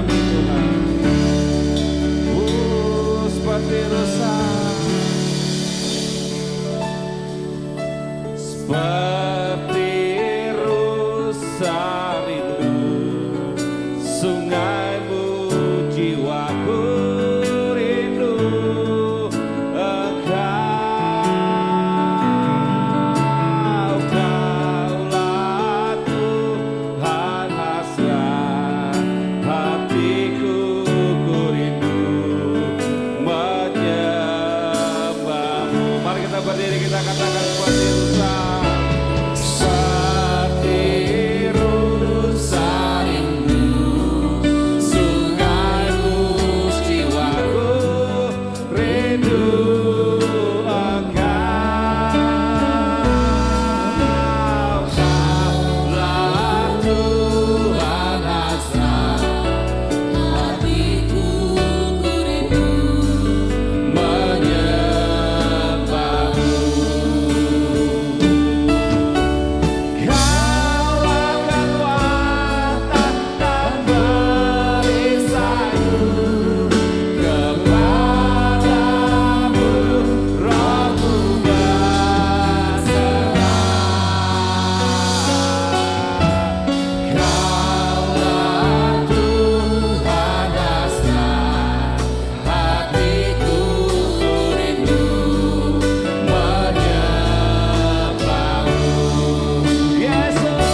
kami Tuhan. Seperti rusa, seperti rusa rindu sungaimu, jiwaku rindu Engkau. Kaulah Tuhan hasrat hatiku, ku rindu menyembahmu. Mari kita berdiri, kita katakan seperti rusa. Seperti rusa rindu sungaimu, jiwaku rindu Engkau. Kaulah Tuhan hasrat hatiku, ku rindu menyembahmu. Kaulah kekuatan dan perisaiku, kepadamu rohku berserah. Kaulah Tuhan hasrat hatiku, ku rindu menyembahmu. Yesus,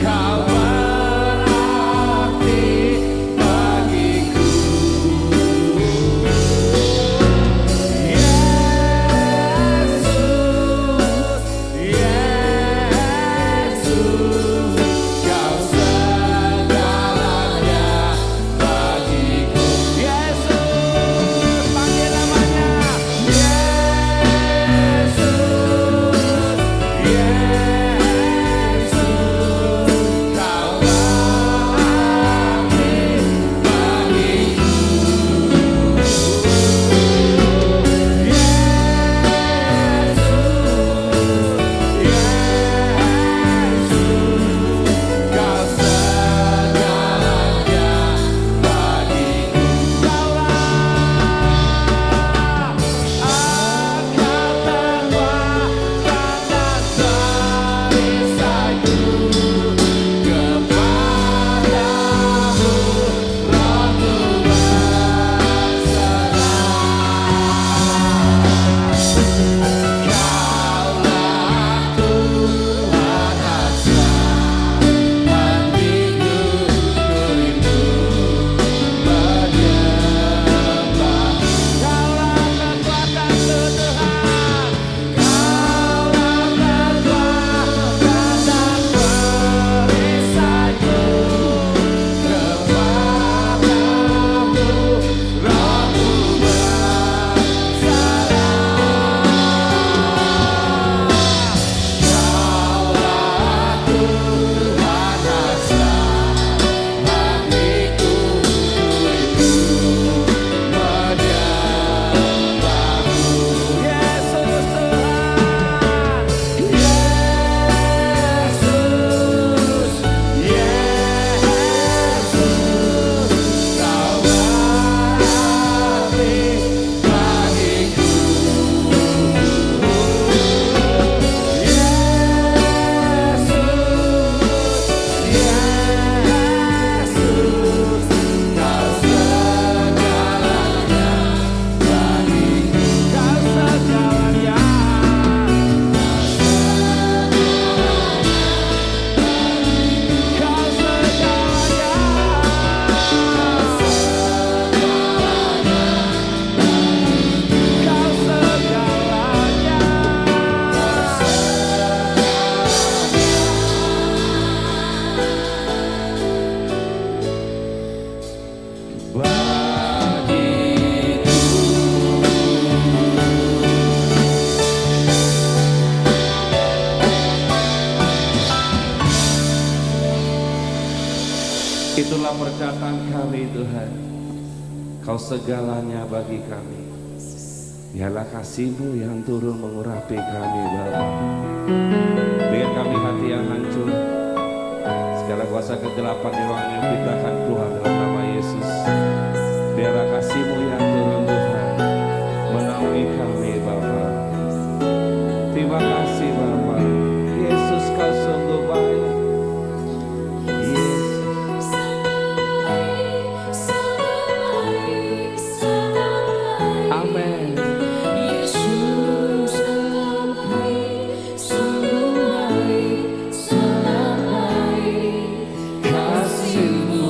Kau berarti bagiku. Yesus, Kau segalanya bagiku. Yesus, panggil namanya. Yesus, Kau berarti bagiku. Kau segalanya bagiku. Engkau kekuatan dan perisaiku, kepadamu rohku berserah. Kaulah Tuhan hasrat hatiku, ku rindu menyembah. Kaulah kekuatan Tuhan, Kaulah kekuatan dan perisaiku, kepadamu rohku Itulah perkataan kami Tuhan, Kau segalanya bagi kami. Biarlah kasih-Mu yang turun mengurapi kami Bapa. Biar kami hati yang hancur, segala kuasa kegelapan di ruangan yang fitnahkan Tuhan dalam nama Yesus. Biarlah kasih-Mu yang turun Tuhan menaungi kami Bapa. Terima kasih Bapa. Yesus Kau sungguh baik. Yesus. Amin. Kasih-Mu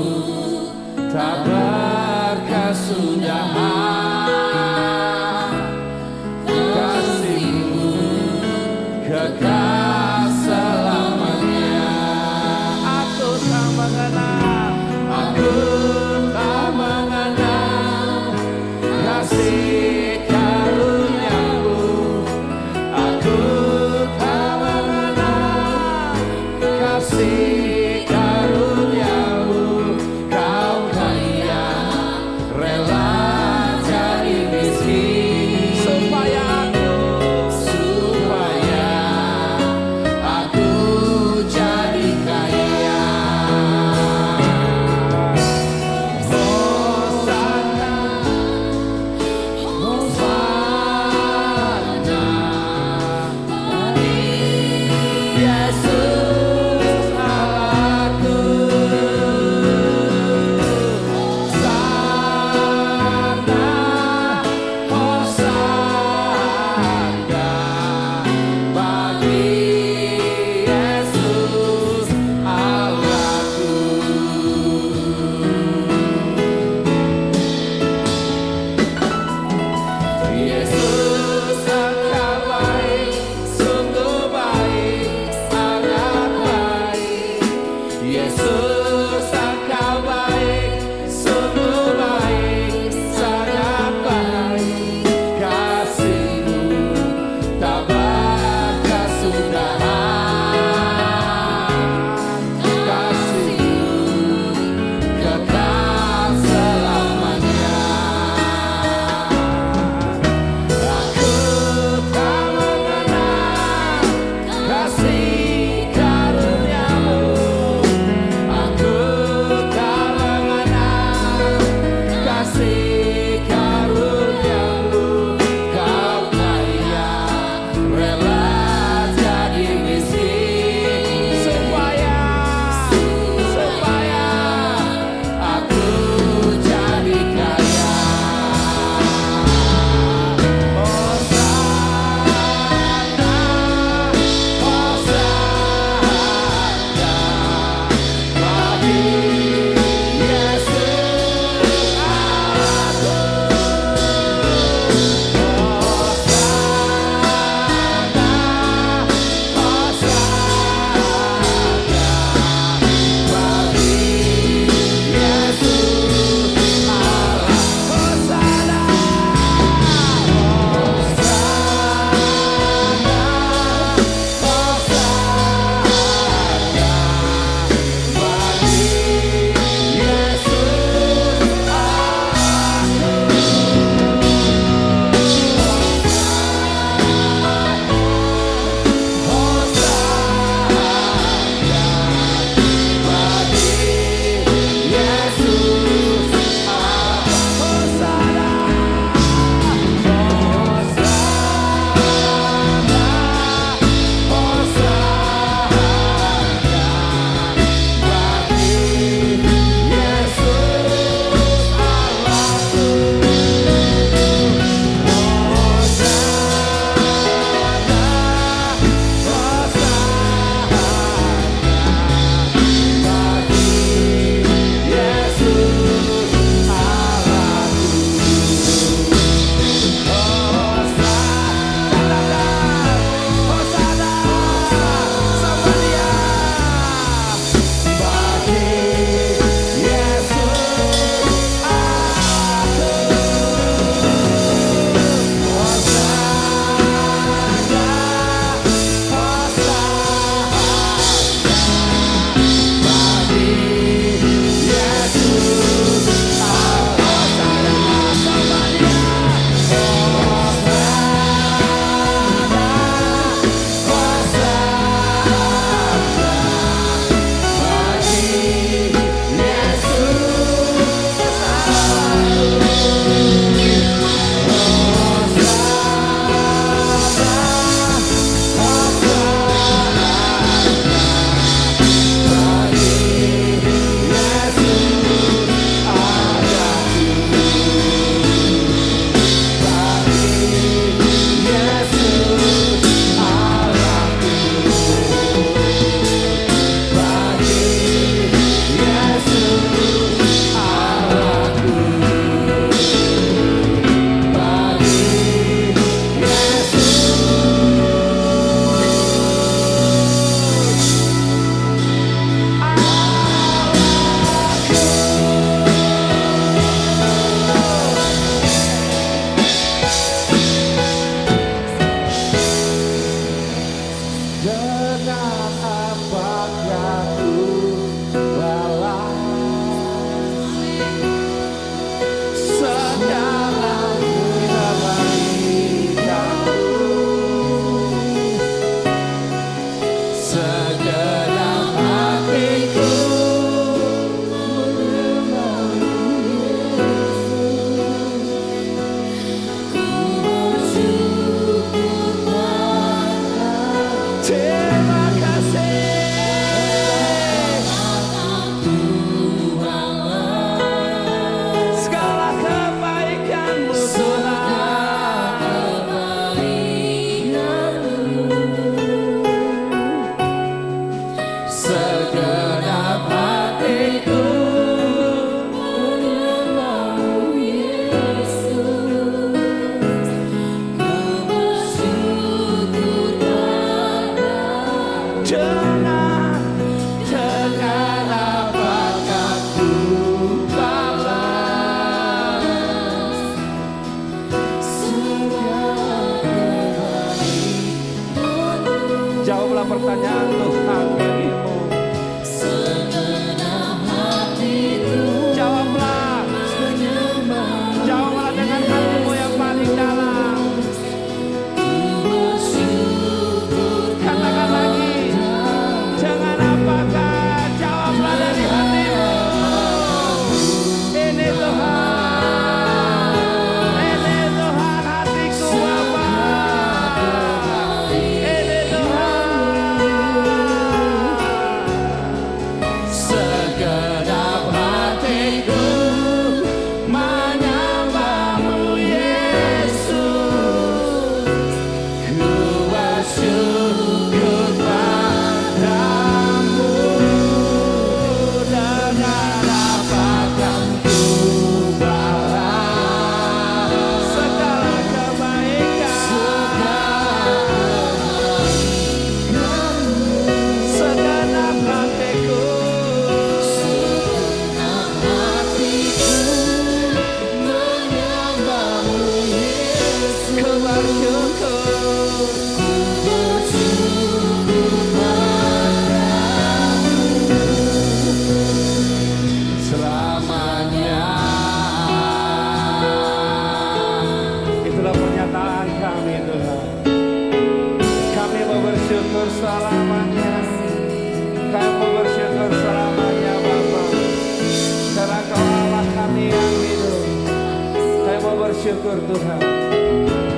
bersyukur Tuhan.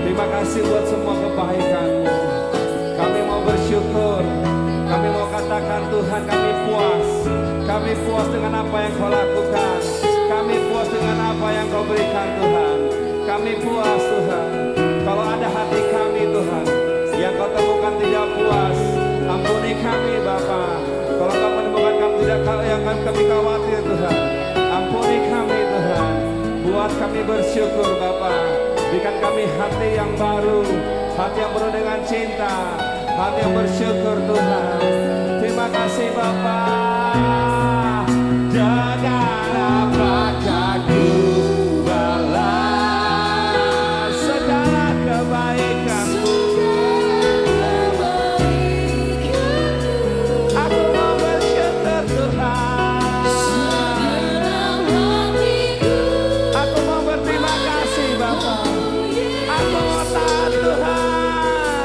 Terima kasih buat semua kebaikan-Mu. Kami mau bersyukur. Kami mau katakan Tuhan kami puas. Kami puas dengan apa yang Kau lakukan. Kami puas dengan apa yang Kau berikan Tuhan. Kami puas Tuhan. Kalau ada hati kami Tuhan yang Kau temukan tidak puas, ampuni kami Bapa. Kalau Kau menemukan kami tidak yang kami khawatir Tuhan, ampuni kami Tuhan. Buat kami bersyukur Bapa. Berikan kami hati yang baru, hati yang penuh dengan cinta, hati yang bersyukur Tuhan. Terima kasih Bapa. Dengan apakah ku balas segala kebaikan-Mu? Aku mau bersyukur Tuhan. Aku mau berterima kasih Bapa. Aku mau taat Tuhan.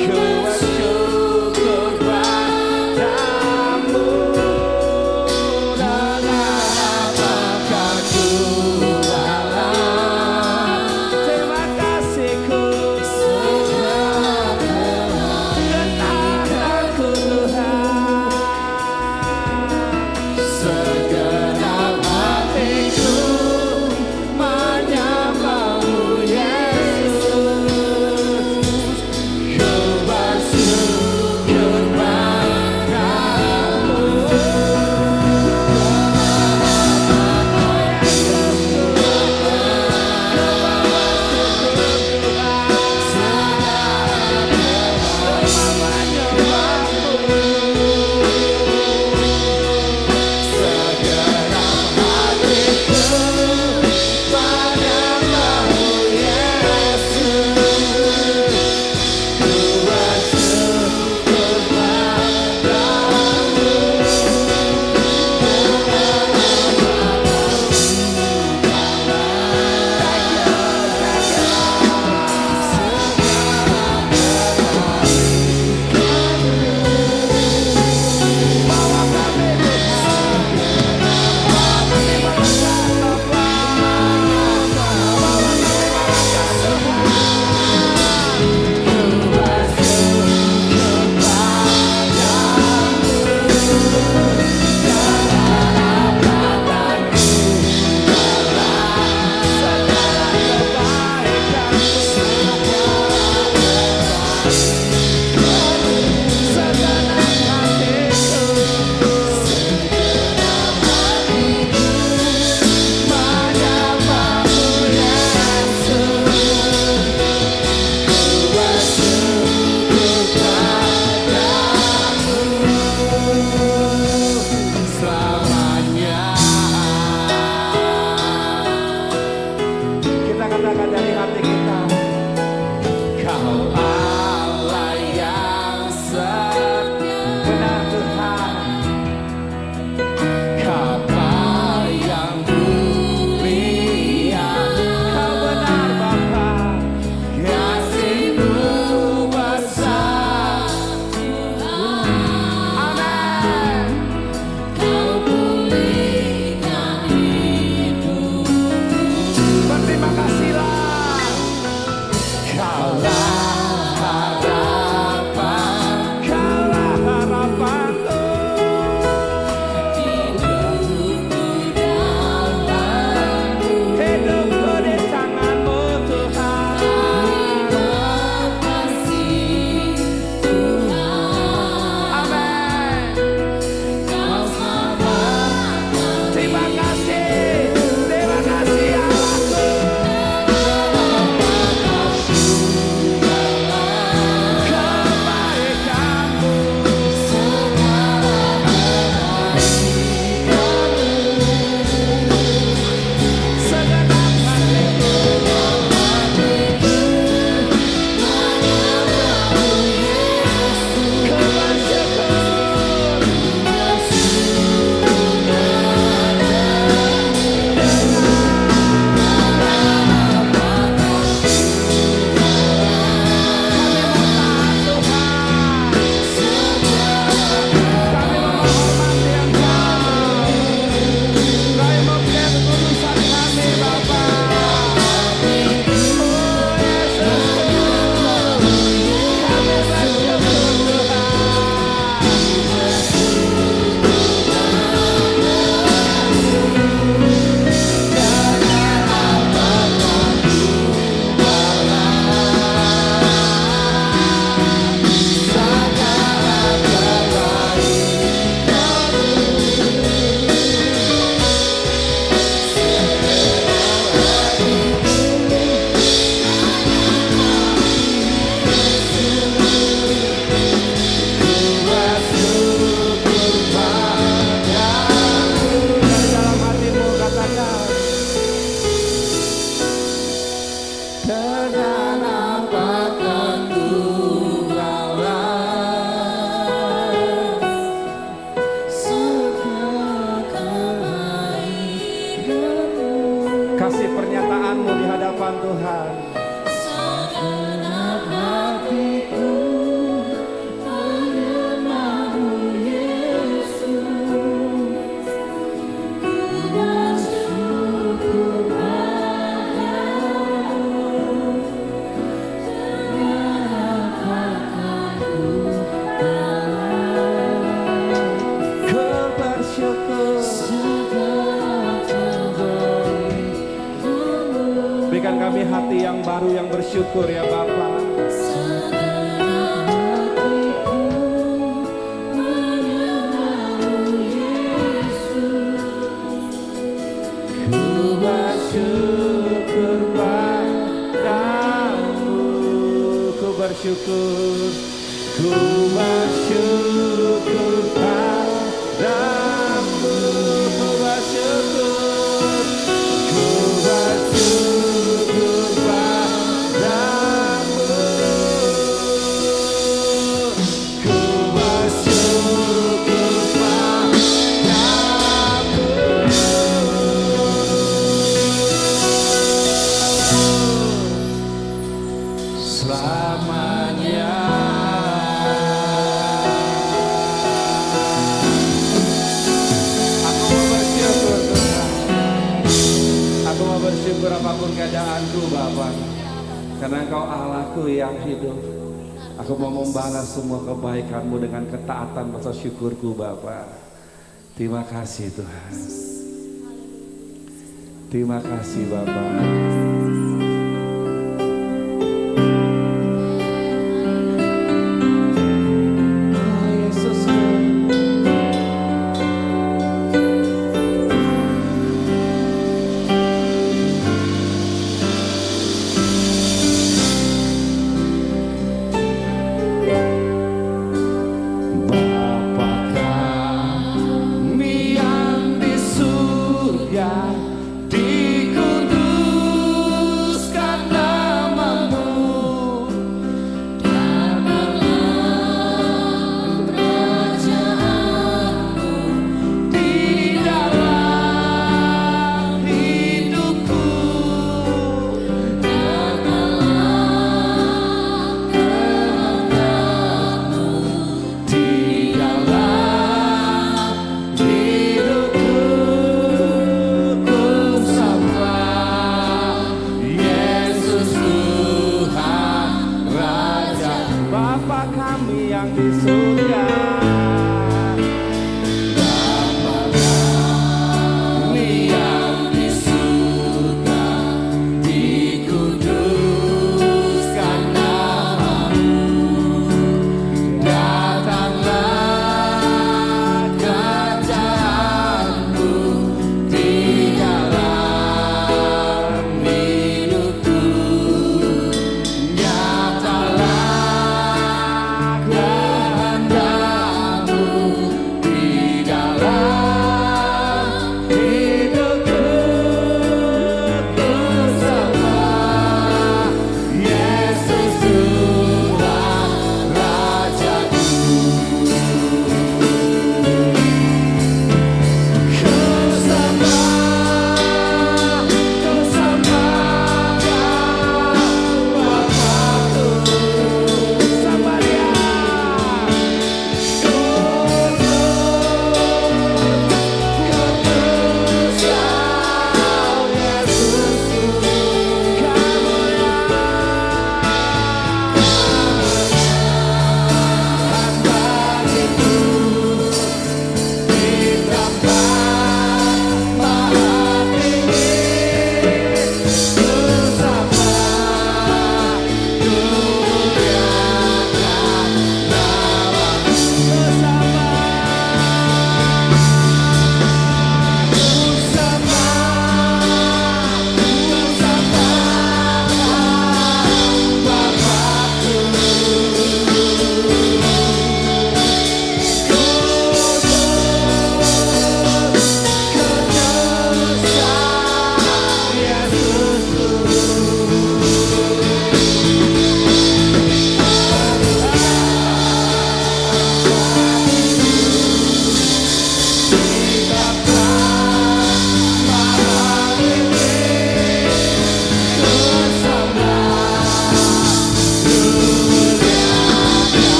Ku bersyukur padamu. Tuhan. Segenap hatiku menyembah-Mu Yesus. Ku bersyukur padamu dengan kataku Ku bersyukur. segala terbaik. Berikan kami hati yang baru yang bersyukur ya Bapa. Segenap hatiku menyembah-Mu Yesus. Ku bersyukur padamu. Ku bersyukur. Ku bersyukur padamu. Ku bersyukur. Ku bersyukur padamu. Ku bersyukur padamu. Selamanya. Aku mau bersyukur Tuhan. Aku mau bersyukur apapun keadaanku Bapa. Karena Engkau Allahku yang hidup. Aku mau membalas semua kebaikan-Mu dengan ketaatan rasa syukurku Bapa. Terima kasih Tuhan. Terima kasih Bapa. Oh, Yesusku. Bapa kami yang di surga, dikuduskan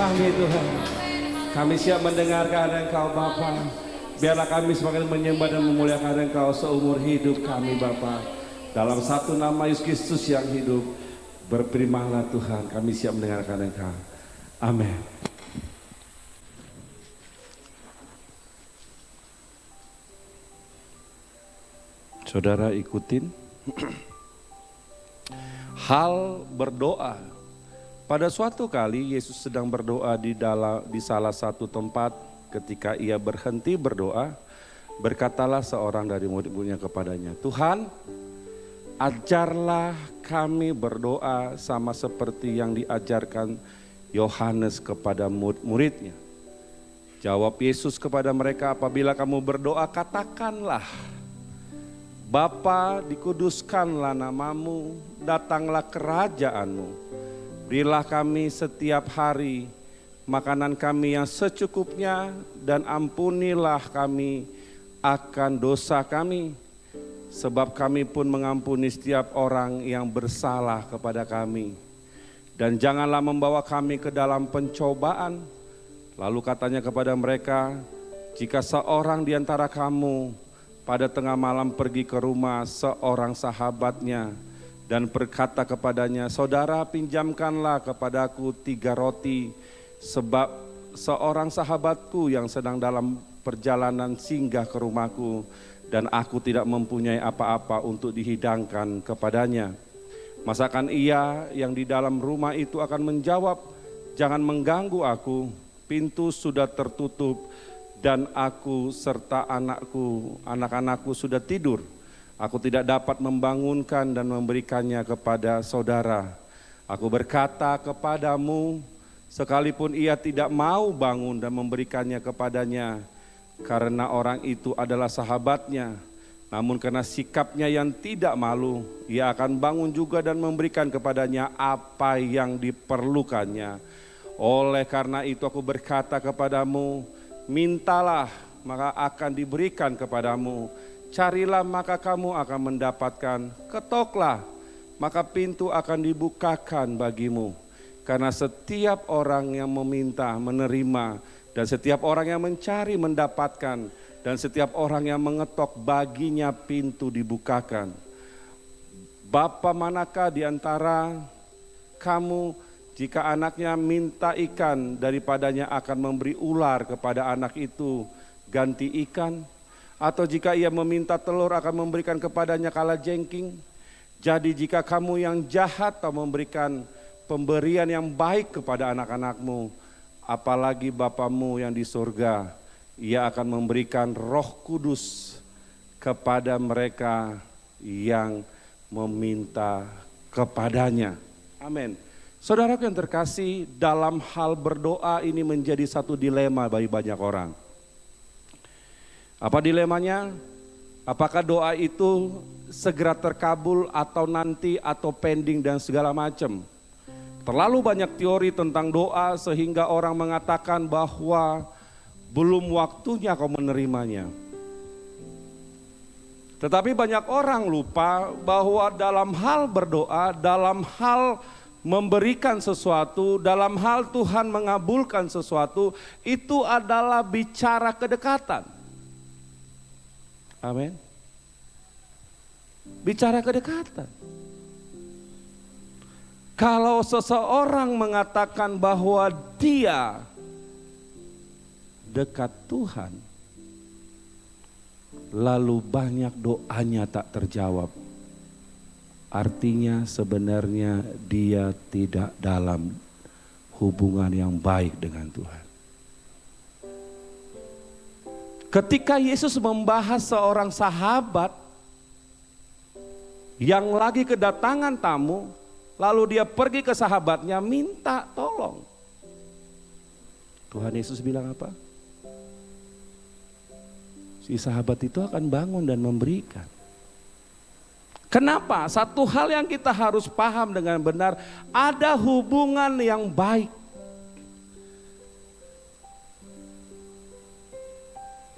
kami Tuhan. Kami siap mendengarkan Engkau Bapa. Biarlah kami semakin menyembah dan memuliakan Engkau seumur hidup kami Bapa. Dalam satu nama Yesus Kristus yang hidup, berfirmanlah Tuhan, kami siap mendengarkan Engkau. Amin. Saudara ikutin hal berdoa. Pada suatu kali Yesus sedang berdoa di salah satu tempat. Ketika ia berhenti berdoa, berkatalah seorang dari murid-muridnya kepadanya, Tuhan, ajarlah kami berdoa sama seperti yang diajarkan Yohanes kepada murid-muridnya. Jawab Yesus kepada mereka, apabila kamu berdoa katakanlah, Bapa, dikuduskanlah namamu, datanglah kerajaanmu. Berilah kami setiap hari makanan kami yang secukupnya, dan ampunilah kami akan dosa kami, sebab kami pun mengampuni setiap orang yang bersalah kepada kami. Dan janganlah membawa kami ke dalam pencobaan. Lalu katanya kepada mereka, jika seorang di antara kamu pada tengah malam pergi ke rumah seorang sahabatnya dan berkata kepadanya, saudara, pinjamkanlah kepadaku 3 roti, sebab seorang sahabatku yang sedang dalam perjalanan singgah ke rumahku dan aku tidak mempunyai apa-apa untuk dihidangkan kepadanya. Masakan ia yang di dalam rumah itu akan menjawab, jangan mengganggu aku, pintu sudah tertutup dan aku serta anak-anakku sudah tidur. Aku tidak dapat membangunkan dan memberikannya kepada saudara. Aku berkata kepadamu, sekalipun ia tidak mau bangun dan memberikannya kepadanya, karena orang itu adalah sahabatnya, namun karena sikapnya yang tidak malu, ia akan bangun juga dan memberikan kepadanya apa yang diperlukannya. Oleh karena itu aku berkata kepadamu, mintalah maka akan diberikan kepadamu, carilah maka kamu akan mendapatkan, ketoklah maka pintu akan dibukakan bagimu. Karena setiap orang yang meminta menerima, dan setiap orang yang mencari mendapatkan, dan setiap orang yang mengetok baginya pintu dibukakan. Bapa manakah di antara kamu jika anaknya minta ikan, daripadanya akan memberi ular kepada anak itu ganti ikan? Atau jika ia meminta telur akan memberikan kepadanya kalajengking? Jadi jika kamu yang jahat tak memberikan pemberian yang baik kepada anak-anakmu, apalagi Bapamu yang di surga, ia akan memberikan Roh Kudus kepada mereka yang meminta kepadanya. Amin. Saudaraku yang terkasih, dalam hal berdoa ini menjadi satu dilema bagi banyak orang. Apa dilemanya? Apakah doa itu segera terkabul atau nanti atau pending dan segala macam? Terlalu banyak teori tentang doa sehingga orang mengatakan bahwa belum waktunya kau menerimanya. Tetapi banyak orang lupa bahwa dalam hal berdoa, dalam hal memberikan sesuatu, dalam hal Tuhan mengabulkan sesuatu, itu adalah bicara kedekatan. Amin. Bicara kedekatan. Kalau seseorang mengatakan bahwa dia dekat Tuhan, lalu banyak doanya tak terjawab, artinya sebenarnya dia tidak dalam hubungan yang baik dengan Tuhan. Ketika Yesus membahas seorang sahabat yang lagi kedatangan tamu, lalu dia pergi ke sahabatnya minta tolong. Tuhan Yesus bilang apa? Si sahabat itu akan bangun dan memberikan. Kenapa? Satu hal yang kita harus paham dengan benar, ada hubungan yang baik.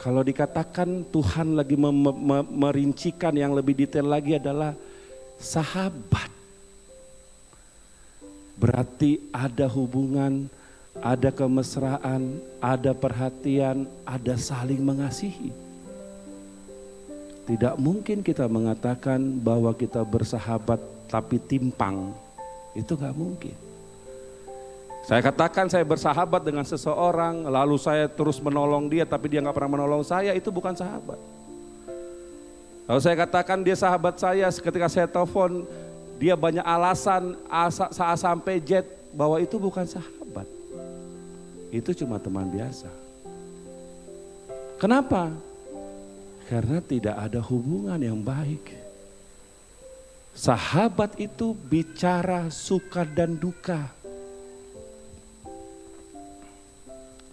Kalau dikatakan Tuhan lagi merincikan yang lebih detail lagi adalah sahabat. Berarti ada hubungan, ada kemesraan, ada perhatian, ada saling mengasihi. Tidak mungkin kita mengatakan bahwa kita bersahabat tapi timpang. Itu gak mungkin. Saya katakan saya bersahabat dengan seseorang, lalu saya terus menolong dia tapi dia gak pernah menolong saya, itu bukan sahabat. Kalau saya katakan dia sahabat saya, ketika saya telepon dia banyak alasan A sampai Z, bahwa itu bukan sahabat. Itu cuma teman biasa. Kenapa? Karena tidak ada hubungan yang baik. Sahabat itu bicara suka dan duka.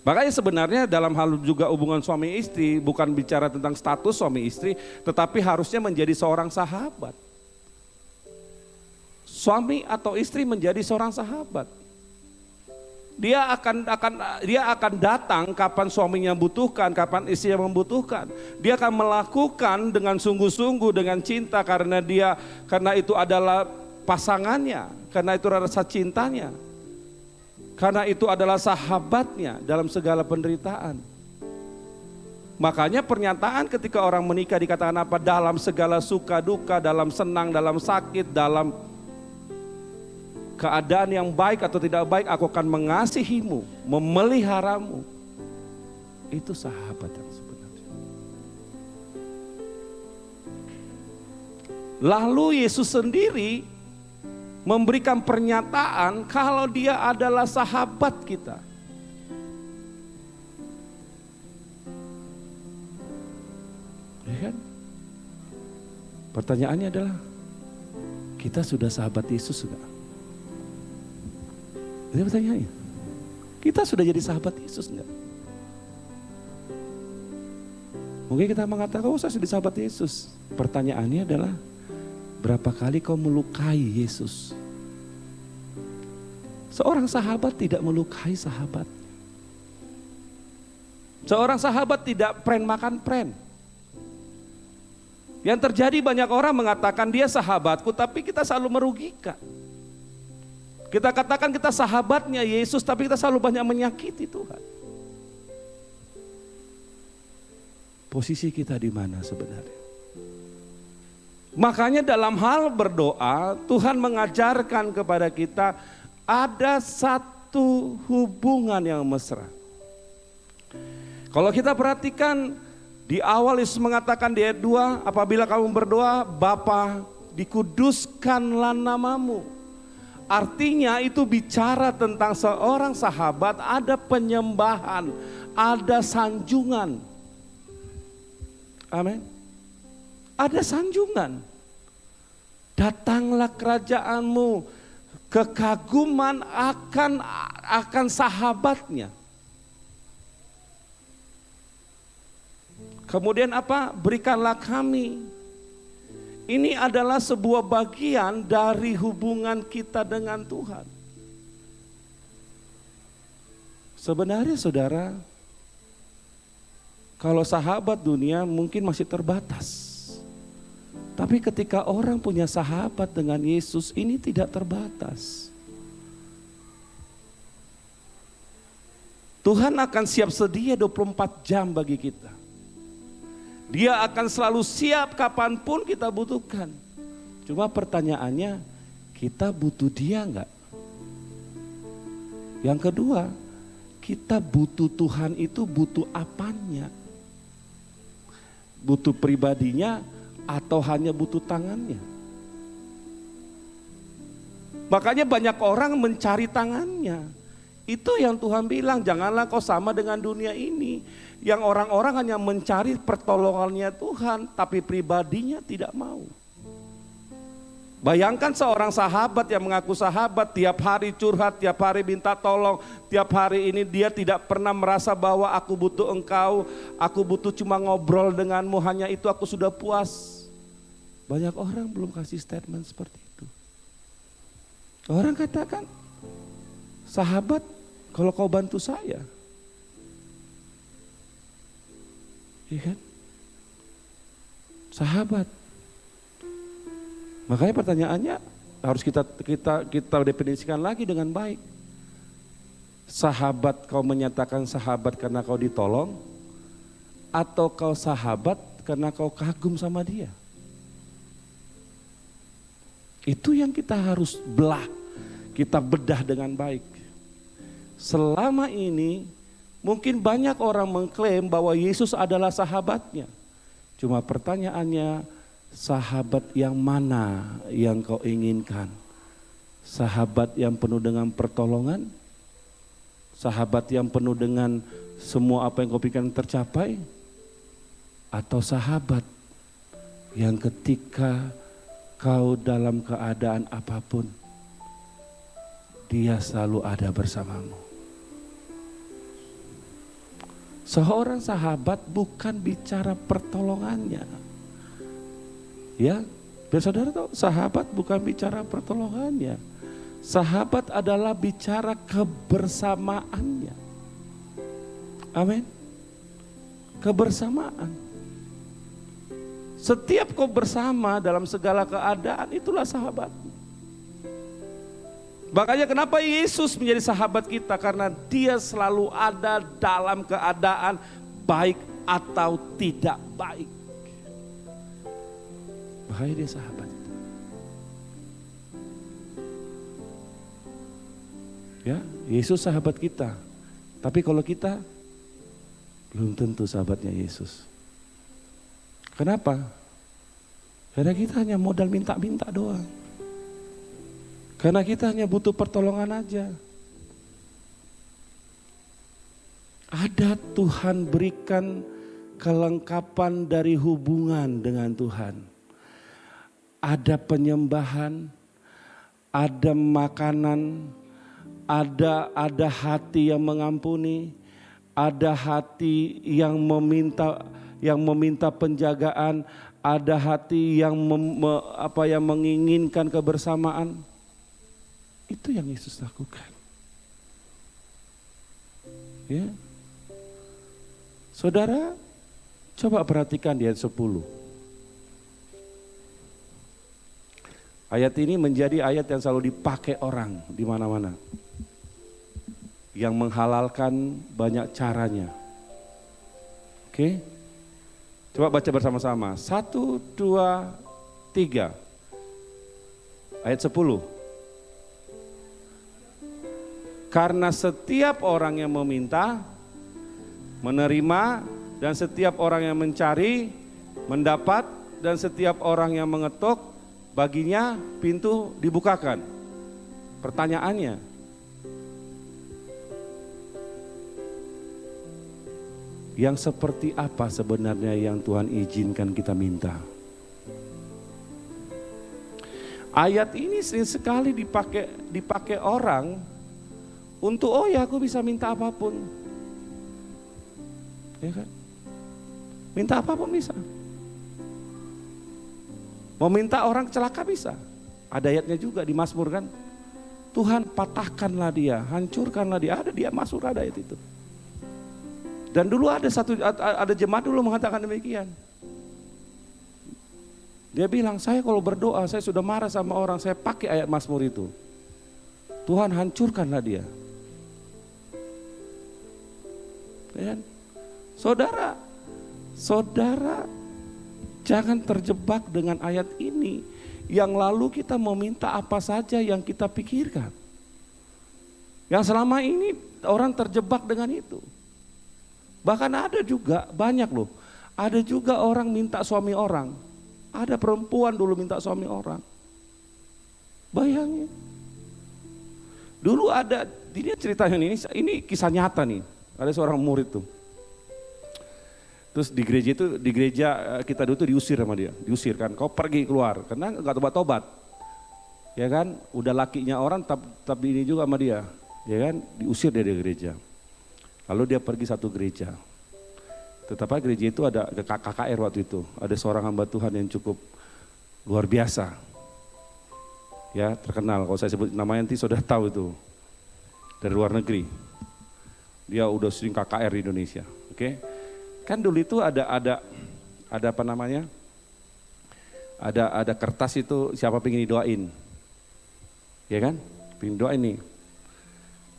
Makanya sebenarnya dalam hal juga hubungan suami istri bukan bicara tentang status suami istri, tetapi harusnya menjadi seorang sahabat. Suami atau istri menjadi seorang sahabat. Dia akan datang kapan suaminya butuhkan, kapan istrinya membutuhkan. Dia akan melakukan dengan sungguh-sungguh, dengan cinta karena itu adalah pasangannya, karena itu rasa cintanya. Karena itu adalah sahabatnya dalam segala penderitaan. Makanya pernyataan ketika orang menikah dikatakan apa? Dalam segala suka duka, dalam senang, dalam sakit, dalam keadaan yang baik atau tidak baik, aku akan mengasihimu, memeliharamu. Itu sahabat yang sebenarnya. Lalu Yesus sendiri memberikan pernyataan kalau dia adalah sahabat kita. Ya kan? Pertanyaannya adalah, kita sudah sahabat Yesus enggak? Itu pertanyaannya. Kita sudah jadi sahabat Yesus enggak? Mungkin kita mengatakan, oh saya sudah sahabat Yesus. Pertanyaannya adalah, berapa kali kau melukai Yesus? Seorang sahabat tidak melukai sahabat. Seorang sahabat tidak pren makan pren. Yang terjadi banyak orang mengatakan dia sahabatku, tapi kita selalu merugikan. Kita katakan kita sahabatnya Yesus, tapi kita selalu banyak menyakiti Tuhan. Posisi kita di mana sebenarnya? Makanya dalam hal berdoa, Tuhan mengajarkan kepada kita ada satu hubungan yang mesra. Kalau kita perhatikan di awal Yesus mengatakan di ayat 2, apabila kamu berdoa, Bapa, dikuduskanlah namamu. Artinya itu bicara tentang seorang sahabat, ada penyembahan, ada sanjungan. Amin. Ada sanjungan. Datanglah kerajaanmu, kekaguman akan sahabatnya. Kemudian apa? Berikanlah kami. Ini adalah sebuah bagian dari hubungan kita dengan Tuhan. Sebenarnya saudara, kalau sahabat dunia mungkin masih terbatas. Tapi ketika orang punya sahabat dengan Yesus, ini tidak terbatas. Tuhan akan siap sedia 24 jam bagi kita. Dia akan selalu siap kapanpun kita butuhkan. Cuma pertanyaannya, kita butuh dia enggak? Yang kedua, kita butuh Tuhan itu butuh apanya? Butuh pribadinya atau hanya butuh tangannya? Makanya banyak orang mencari tangannya. Itu yang Tuhan bilang, janganlah kau sama dengan dunia ini. Yang orang-orang hanya mencari pertolongannya Tuhan, tapi pribadinya tidak mau. Bayangkan seorang sahabat yang mengaku sahabat, tiap hari curhat, tiap hari minta tolong, tiap hari ini dia tidak pernah merasa bahwa aku butuh engkau, aku butuh cuma ngobrol denganmu, hanya itu aku sudah puas. Banyak orang belum kasih statement seperti itu. Orang katakan, sahabat kalau kau bantu saya. Iya kan? Sahabat. Makanya pertanyaannya harus kita definisikan lagi dengan baik. Sahabat kau menyatakan sahabat karena kau ditolong, atau kau sahabat karena kau kagum sama dia? Itu yang kita harus kita bedah dengan baik. Selama ini mungkin banyak orang mengklaim bahwa Yesus adalah sahabatnya. Cuma pertanyaannya, sahabat yang mana yang kau inginkan? Sahabat yang penuh dengan pertolongan? Sahabat yang penuh dengan semua apa yang kau pikirkan tercapai? Atau sahabat yang ketika kau dalam keadaan apapun, dia selalu ada bersamamu? Seorang sahabat bukan bicara pertolongannya. Ya, biar saudara tahu, sahabat bukan bicara pertolongannya. Sahabat adalah bicara kebersamaannya. Amin. Kebersamaan. Setiap kau bersama dalam segala keadaan, itulah sahabat. Makanya kenapa Yesus menjadi sahabat kita? Karena dia selalu ada dalam keadaan baik atau tidak baik. Makanya dia sahabat. Ya, Yesus sahabat kita. Tapi kalau kita belum tentu sahabatnya Yesus. Kenapa? Karena kita hanya modal minta-minta doang. Karena kita hanya butuh pertolongan aja. Ada Tuhan berikan kelengkapan dari hubungan dengan Tuhan. Ada penyembahan, ada makanan, ada hati yang mengampuni, ada hati yang meminta penjagaan, ada hati yang menginginkan kebersamaan. Itu yang Yesus lakukan. Ya. Saudara, coba perhatikan di ayat 10. Ayat ini menjadi ayat yang selalu dipakai orang di mana-mana. Yang menghalalkan banyak caranya. Oke? Coba baca bersama-sama. 1, 2, 3. Ayat 10. Karena setiap orang yang meminta, menerima, dan setiap orang yang mencari, mendapat, dan setiap orang yang mengetuk, baginya pintu dibukakan. Pertanyaannya, yang seperti apa sebenarnya yang Tuhan izinkan kita minta? Ayat ini sering sekali dipakai orang untuk aku bisa minta apapun. Ya kan? Minta apapun bisa. Mau minta orang celaka bisa. Ada ayatnya juga di Mazmur kan. Tuhan patahkanlah dia, hancurkanlah dia. Ada dia Mazmur, ada ayat itu. Dan dulu ada jemaat dulu mengatakan demikian. Dia bilang, saya kalau berdoa, saya sudah marah sama orang, saya pakai ayat Mazmur itu. Tuhan hancurkanlah dia. Ya. Saudara, jangan terjebak dengan ayat ini yang lalu kita meminta apa saja yang kita pikirkan. Yang selama ini orang terjebak dengan itu. Bahkan ada juga, banyak loh, ada juga orang minta suami orang. Ada perempuan dulu minta suami orang. Bayangin. Dulu ada, dia ceritanya ini kisah nyata nih. Ada seorang murid tuh. Terus di gereja kita dulu tuh diusir sama dia. Diusir kan, kau pergi keluar. Karena gak tobat-tobat. Ya kan, udah lakinya orang tapi ini juga sama dia. Ya kan, diusir dari gereja. Lalu dia pergi satu gereja. Tetapi gereja itu ada KKR waktu itu. Ada seorang hamba Tuhan yang cukup luar biasa. Ya, terkenal. Kalau saya sebut namanya nanti sudah tahu itu. Dari luar negeri. Dia udah sering KKR di Indonesia. Oke. Kan dulu itu ada apa namanya? Ada kertas itu siapa pengen didoain. Ya kan? Pengen doain nih.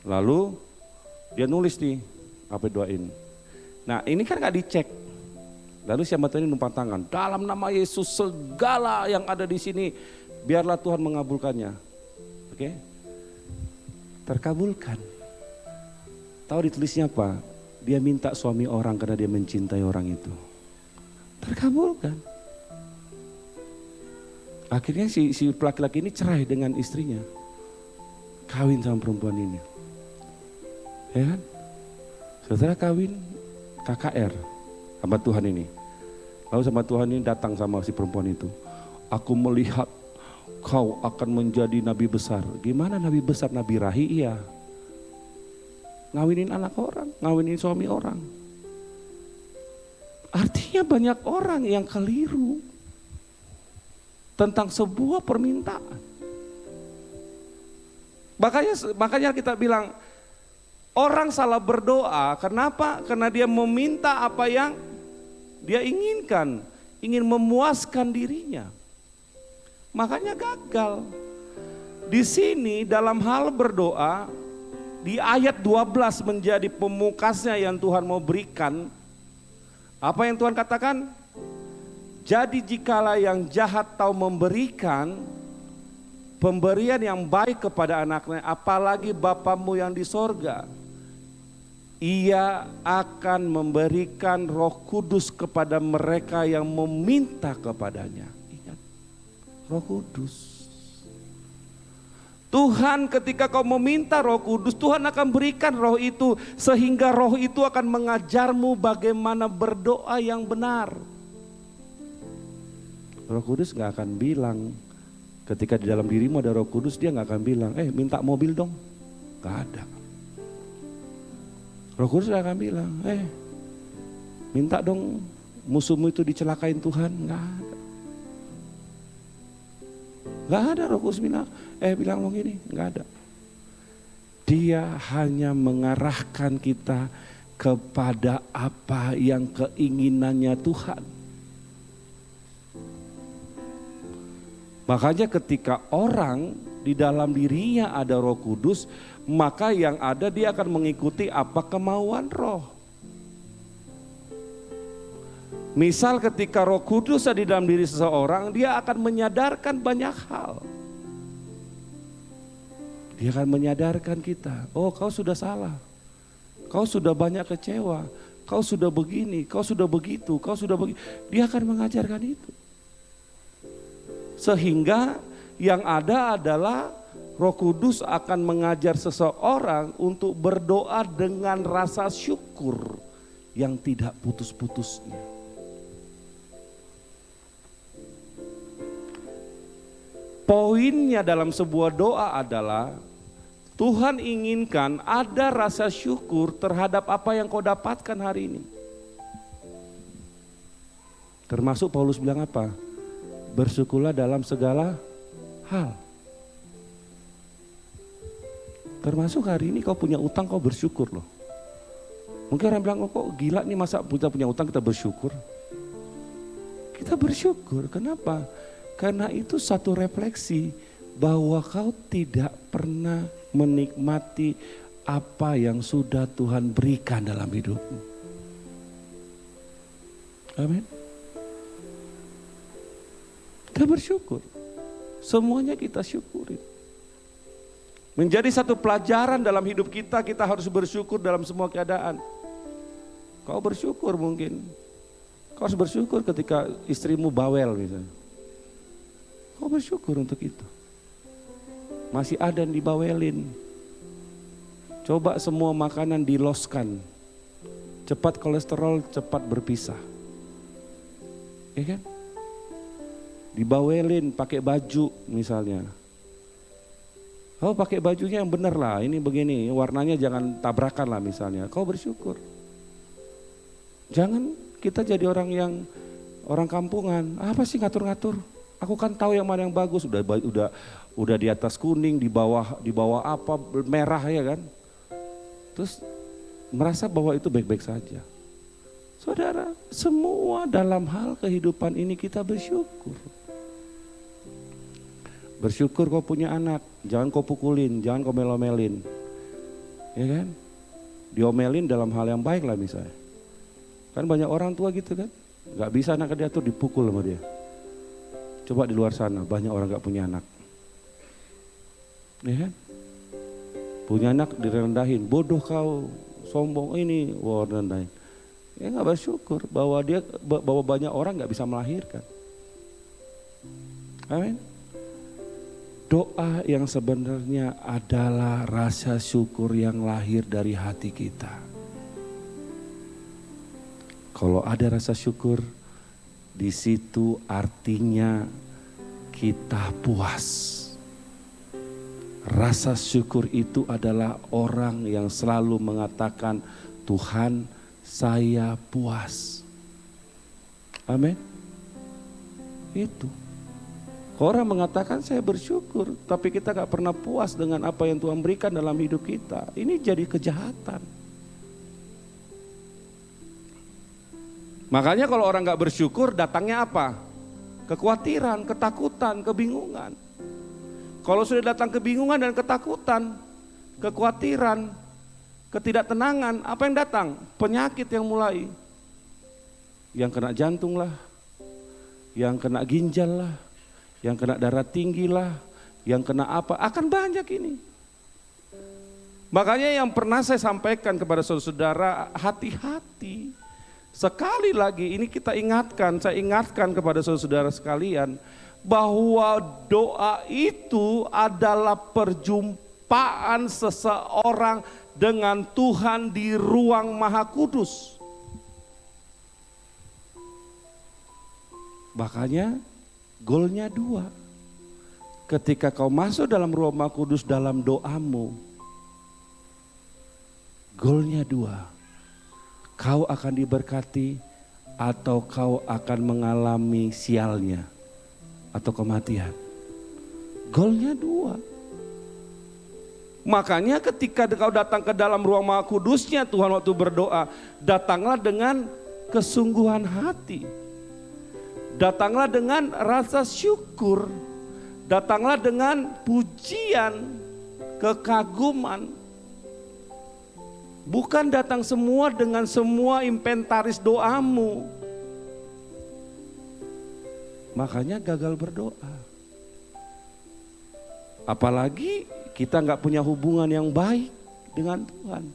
Lalu Dia nulis nih, apa doain. Nah ini kan gak dicek. Lalu si hamba Tuhan ini numpang tangan. Dalam nama Yesus segala yang ada di sini, biarlah Tuhan mengabulkannya. Oke? Terkabulkan. Tahu ditulisnya apa? Dia minta suami orang karena dia mencintai orang itu. Terkabulkan. Akhirnya si laki-laki ini cerai dengan istrinya. Kawin sama perempuan ini. Ya kan? Saudara kawin KKR sama Tuhan ini. Lalu sama Tuhan ini datang sama si perempuan itu. Aku melihat kau akan menjadi nabi besar. Gimana nabi besar? Nabi Rahi? Iya. Ngawinin anak orang, ngawinin suami orang. Artinya banyak orang yang keliru tentang sebuah permintaan. Makanya kita bilang, orang salah berdoa, kenapa? Karena dia meminta apa yang dia inginkan, ingin memuaskan dirinya. Makanya gagal. Di sini dalam hal berdoa, di ayat 12 menjadi pemukasnya yang Tuhan mau berikan. Apa yang Tuhan katakan? Jadi jikalau yang jahat tahu memberikan pemberian yang baik kepada anaknya, apalagi Bapamu yang di sorga, Ia akan memberikan Roh Kudus kepada mereka yang meminta kepadanya. Ingat, Roh Kudus. Tuhan ketika kau meminta Roh Kudus, Tuhan akan berikan roh itu, sehingga roh itu akan mengajarmu bagaimana berdoa yang benar. Roh Kudus gak akan bilang, ketika di dalam dirimu ada Roh Kudus, dia gak akan bilang, minta mobil dong. Gak ada. Roh Kudus gak akan bilang, minta dong musuhmu itu dicelakain Tuhan. Gak ada. Gak ada Roh Kudus bilang lo gini, gak ada. Dia hanya mengarahkan kita kepada apa yang keinginannya Tuhan. Makanya ketika orang di dalam dirinya ada Roh Kudus, maka yang ada dia akan mengikuti apa kemauan Roh. Misal ketika Roh Kudus ada di dalam diri seseorang, dia akan menyadarkan banyak hal. Dia akan menyadarkan kita, oh kau sudah salah, kau sudah banyak kecewa, kau sudah begini, kau sudah begitu, kau sudah begitu. Dia akan mengajarkan itu. Sehingga yang ada adalah Roh Kudus akan mengajar seseorang untuk berdoa dengan rasa syukur yang tidak putus-putusnya. Poinnya dalam sebuah doa adalah Tuhan inginkan ada rasa syukur terhadap apa yang kau dapatkan hari ini. Termasuk Paulus bilang apa? Bersyukurlah dalam segala hal. Termasuk hari ini kau punya utang, kau bersyukur loh. Mungkin orang bilang, oh kok gila nih masa kita punya utang kita bersyukur. Kita bersyukur, kenapa? Karena itu satu refleksi bahwa kau tidak pernah menikmati apa yang sudah Tuhan berikan dalam hidupmu. Amin. Kita bersyukur. Semuanya kita syukuri. Menjadi satu pelajaran dalam hidup kita, kita harus bersyukur dalam semua keadaan. Kau bersyukur mungkin. Kau harus bersyukur ketika istrimu bawel misalnya. Kau bersyukur untuk itu. Masih ada yang dibawelin. Coba semua makanan diloskan. Cepat kolesterol, cepat berpisah. Ya kan? Dibawelin pakai baju misalnya. Kau pakai bajunya yang benar lah, ini begini, warnanya jangan tabrakan lah misalnya. Kau bersyukur. Jangan kita jadi orang kampungan. Apa sih ngatur-ngatur? Aku kan tahu yang mana yang bagus. Udah di atas kuning, di bawah apa merah ya kan. Terus merasa bahwa itu baik-baik saja. Saudara, semua dalam hal kehidupan ini kita bersyukur. Bersyukur kau punya anak, jangan kau pukulin, jangan kau melomelin. Ya kan? diomelin dalam hal yang baik lah misalnya. Kan banyak orang tua gitu kan, gak bisa anak dia tuh dipukul sama dia. Coba di luar sana banyak orang gak punya anak. Ya kan? Punya anak direndahin, bodoh kau, sombong ini, wah rendahin. Ya gak bersyukur bahwa banyak orang gak bisa melahirkan. Amin. Doa yang sebenarnya adalah rasa syukur yang lahir dari hati kita. Kalau ada rasa syukur, di situ artinya kita puas. Rasa syukur itu adalah orang yang selalu mengatakan, Tuhan, saya puas. Amin. Itu. Orang mengatakan saya bersyukur, tapi kita gak pernah puas dengan apa yang Tuhan berikan dalam hidup kita. Ini jadi kejahatan. Makanya kalau orang gak bersyukur, datangnya apa? Kekhawatiran, ketakutan, kebingungan. Kalau sudah datang kebingungan dan ketakutan, kekhawatiran, ketidaktenangan, apa yang datang? Penyakit yang mulai. Yang kena jantung lah, yang kena ginjal lah, yang kena darah tinggi lah, yang kena apa, akan banyak ini. Makanya yang pernah saya sampaikan kepada saudara-saudara, hati-hati. Sekali lagi ini kita ingatkan, saya ingatkan kepada saudara-saudara sekalian, bahwa doa itu adalah perjumpaan seseorang dengan Tuhan di ruang Maha Kudus. Makanya goalnya 2. Ketika kau masuk dalam ruang Maha Kudus dalam doamu, goalnya 2. Kau akan diberkati atau kau akan mengalami sialnya atau kematian. Goalnya 2. Makanya ketika kau datang ke dalam ruang Maha Kudusnya Tuhan waktu berdoa, datanglah dengan kesungguhan hati. Datanglah dengan rasa syukur, datanglah dengan pujian, kekaguman. Bukan datang semua dengan semua inventaris doamu. Makanya gagal berdoa. Apalagi kita gak punya hubungan yang baik dengan Tuhan.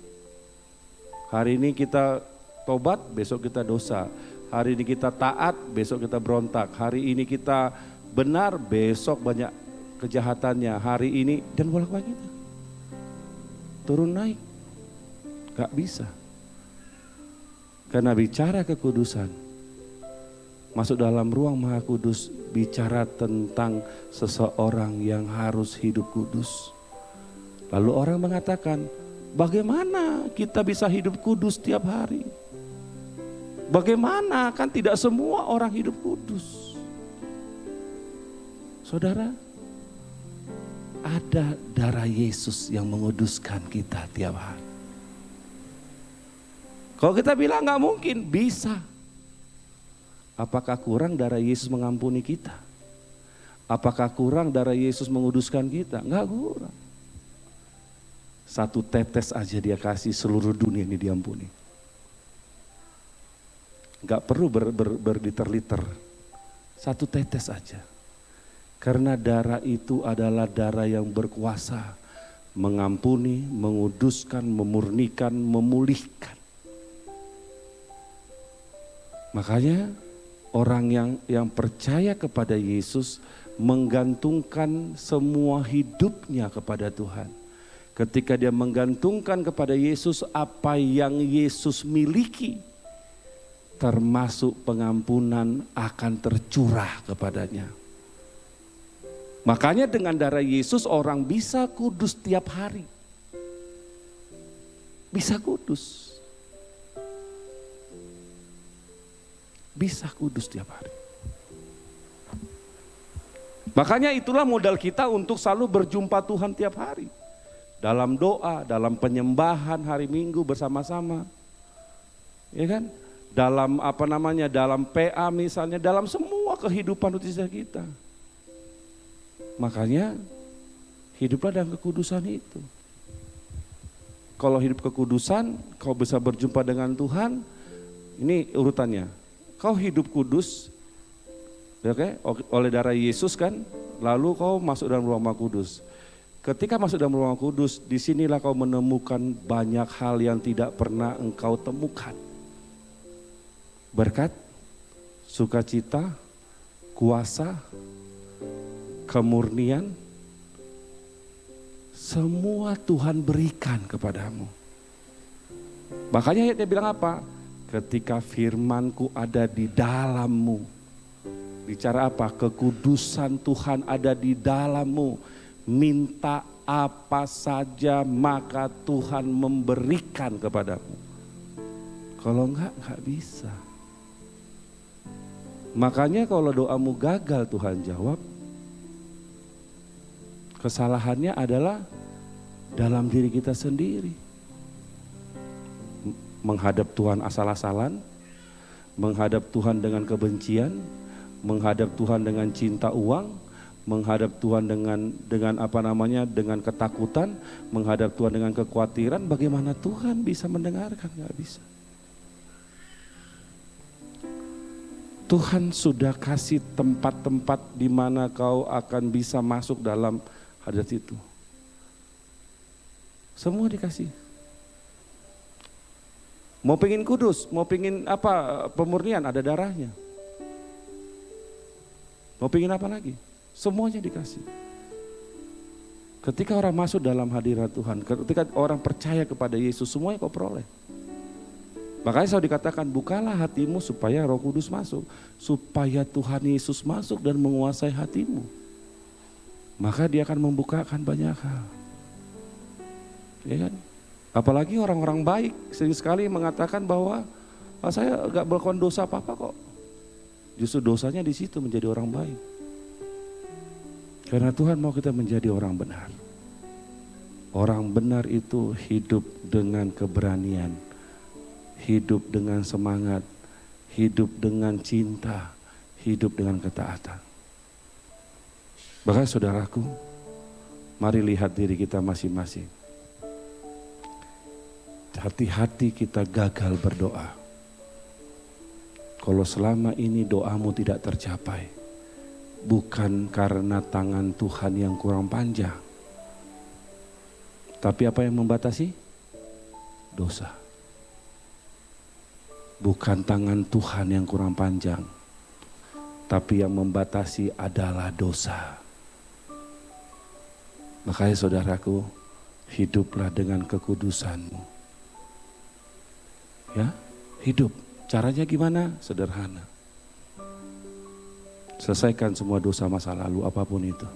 Hari ini kita tobat, besok kita dosa. Hari ini kita taat, besok kita berontak. Hari ini kita benar, besok banyak kejahatannya. Hari ini dan bolak-balik kita. Turun naik. Gak bisa. Karena bicara kekudusan, masuk dalam ruang Maha Kudus, bicara tentang seseorang yang harus hidup kudus. Lalu orang mengatakan, bagaimana kita bisa hidup kudus tiap hari? Bagaimana, kan tidak semua orang hidup kudus. Saudara, ada darah Yesus yang menguduskan kita tiap hari. Kalau kita bilang gak mungkin, bisa. Apakah kurang darah Yesus mengampuni kita? Apakah kurang darah Yesus menguduskan kita? Gak kurang. 1 tetes aja dia kasih, seluruh dunia ini diampuni. Gak perlu berliter-liter, 1 tetes aja. Karena darah itu adalah darah yang berkuasa, mengampuni, menguduskan, memurnikan, memulihkan. Makanya orang yang percaya kepada Yesus menggantungkan semua hidupnya kepada Tuhan. Ketika dia menggantungkan kepada Yesus apa yang Yesus miliki, termasuk pengampunan akan tercurah kepadanya. Makanya dengan darah Yesus orang bisa kudus tiap hari. Bisa kudus. Bisa kudus tiap hari. Makanya itulah modal kita untuk selalu berjumpa Tuhan tiap hari. Dalam doa, dalam penyembahan hari Minggu bersama-sama. Ya kan? Dalam dalam PA misalnya, dalam semua kehidupan utisnya kita. Makanya hiduplah dalam kekudusan itu. kalau hidup kekudusan, kau bisa berjumpa dengan Tuhan. Ini urutannya. Kau hidup kudus, oke, oleh darah Yesus kan, lalu kau masuk dalam Ruang Maha Kudus. Ketika masuk dalam Ruang Maha Kudus, disinilah kau menemukan banyak hal yang tidak pernah engkau temukan. Berkat, sukacita, kuasa, kemurnian, semua Tuhan berikan kepadamu. Makanya dia bilang apa? Ketika firman-Ku ada di dalammu. Bicara apa? Kekudusan Tuhan ada di dalammu. Minta apa saja maka Tuhan memberikan kepadamu. Kalau enggak bisa. Makanya kalau doamu gagal Tuhan jawab. Kesalahannya adalah dalam diri kita sendiri. Menghadap Tuhan asal-asalan, menghadap Tuhan dengan kebencian, menghadap Tuhan dengan cinta uang, menghadap Tuhan dengan apa namanya, dengan ketakutan, menghadap Tuhan dengan kekhawatiran. Bagaimana Tuhan bisa mendengarkan? Nggak bisa. Tuhan sudah kasih tempat-tempat di mana kau akan bisa masuk dalam hadirat itu. Semua dikasih. Mau pengen kudus, mau pengen apa, pemurnian, ada darahnya. Mau pengen apa lagi? Semuanya dikasih. Ketika orang masuk dalam hadirat Tuhan, ketika orang percaya kepada Yesus, semuanya kau peroleh. Makanya selalu dikatakan, bukalah hatimu supaya Roh Kudus masuk. Supaya Tuhan Yesus masuk dan menguasai hatimu. Maka dia akan membukakan banyak hal. Ya kan? Apalagi orang-orang baik sering sekali mengatakan bahwa saya gak melakukan dosa apa-apa kok. Justru dosanya di situ menjadi orang baik. Karena Tuhan mau kita menjadi orang benar. Orang benar itu hidup dengan keberanian, hidup dengan semangat, hidup dengan cinta, hidup dengan ketaatan. Bahkan saudaraku, mari lihat diri kita masing-masing. Hati-hati kita gagal berdoa. Kalau selama ini doamu tidak tercapai, bukan karena tangan Tuhan yang kurang panjang. Tapi apa yang membatasi? Dosa. Bukan tangan Tuhan yang kurang panjang, tapi yang membatasi adalah dosa. Makanya saudaraku, hiduplah dengan kekudusanmu. Ya, hidup. Caranya gimana? Sederhana. Selesaikan semua dosa masa lalu apapun itu.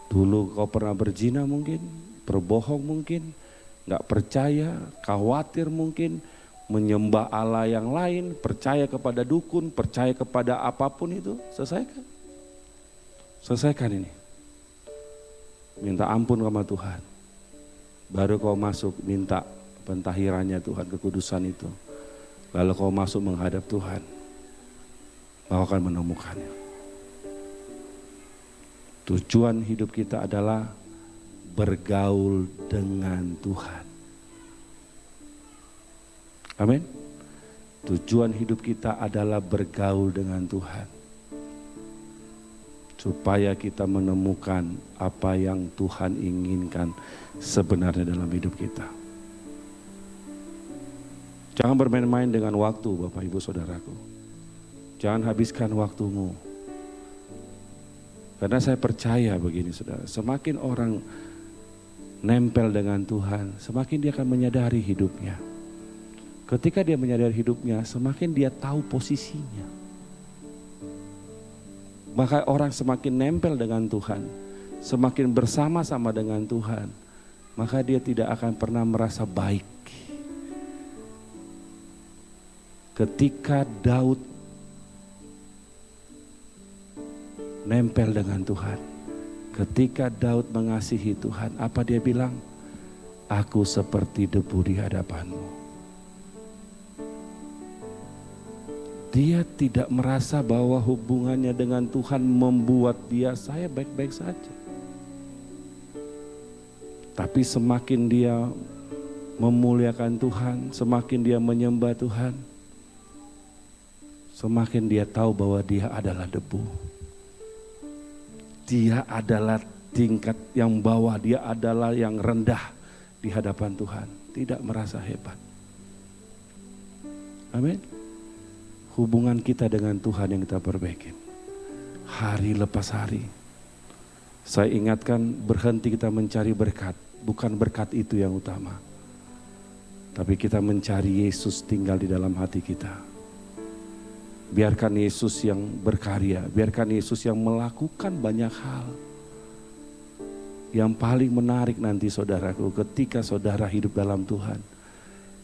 Dulu kau pernah berzina mungkin, berbohong mungkin, gak percaya, khawatir mungkin, menyembah Allah yang lain, percaya kepada dukun, percaya kepada apapun itu, selesaikan. Selesaikan ini. Minta ampun sama Tuhan. Baru kau masuk minta pentahirannya Tuhan, kekudusan itu. Lalu kau masuk menghadap Tuhan, kau akan menemukannya. Tujuan hidup kita adalah bergaul dengan Tuhan. Amin. Tujuan hidup kita adalah bergaul dengan Tuhan. Supaya kita menemukan apa yang Tuhan inginkan sebenarnya dalam hidup kita. Jangan bermain-main dengan waktu Bapak Ibu Saudaraku. Jangan habiskan waktumu. Karena saya percaya begini saudara, semakin orang nempel dengan Tuhan, semakin dia akan menyadari hidupnya. Ketika dia menyadari hidupnya, semakin dia tahu posisinya. Maka orang semakin nempel dengan Tuhan, semakin bersama-sama dengan Tuhan, maka dia tidak akan pernah merasa baik. Ketika Daud nempel dengan Tuhan, ketika Daud mengasihi Tuhan, apa dia bilang? Aku seperti debu di hadapanmu. Dia tidak merasa bahwa hubungannya dengan Tuhan membuat dia, saya baik-baik saja. Tapi semakin dia memuliakan Tuhan, semakin dia menyembah Tuhan, semakin dia tahu bahwa dia adalah debu. Dia adalah tingkat yang bawah, dia adalah yang rendah di hadapan Tuhan, tidak merasa hebat. Amin. Hubungan kita dengan Tuhan yang kita perbaiki hari lepas hari. Saya ingatkan, berhenti kita mencari berkat, bukan berkat itu yang utama, tapi kita mencari Yesus tinggal di dalam hati kita. Biarkan Yesus yang berkarya, biarkan Yesus yang melakukan banyak hal. Yang paling menarik nanti saudaraku, ketika saudara hidup dalam Tuhan,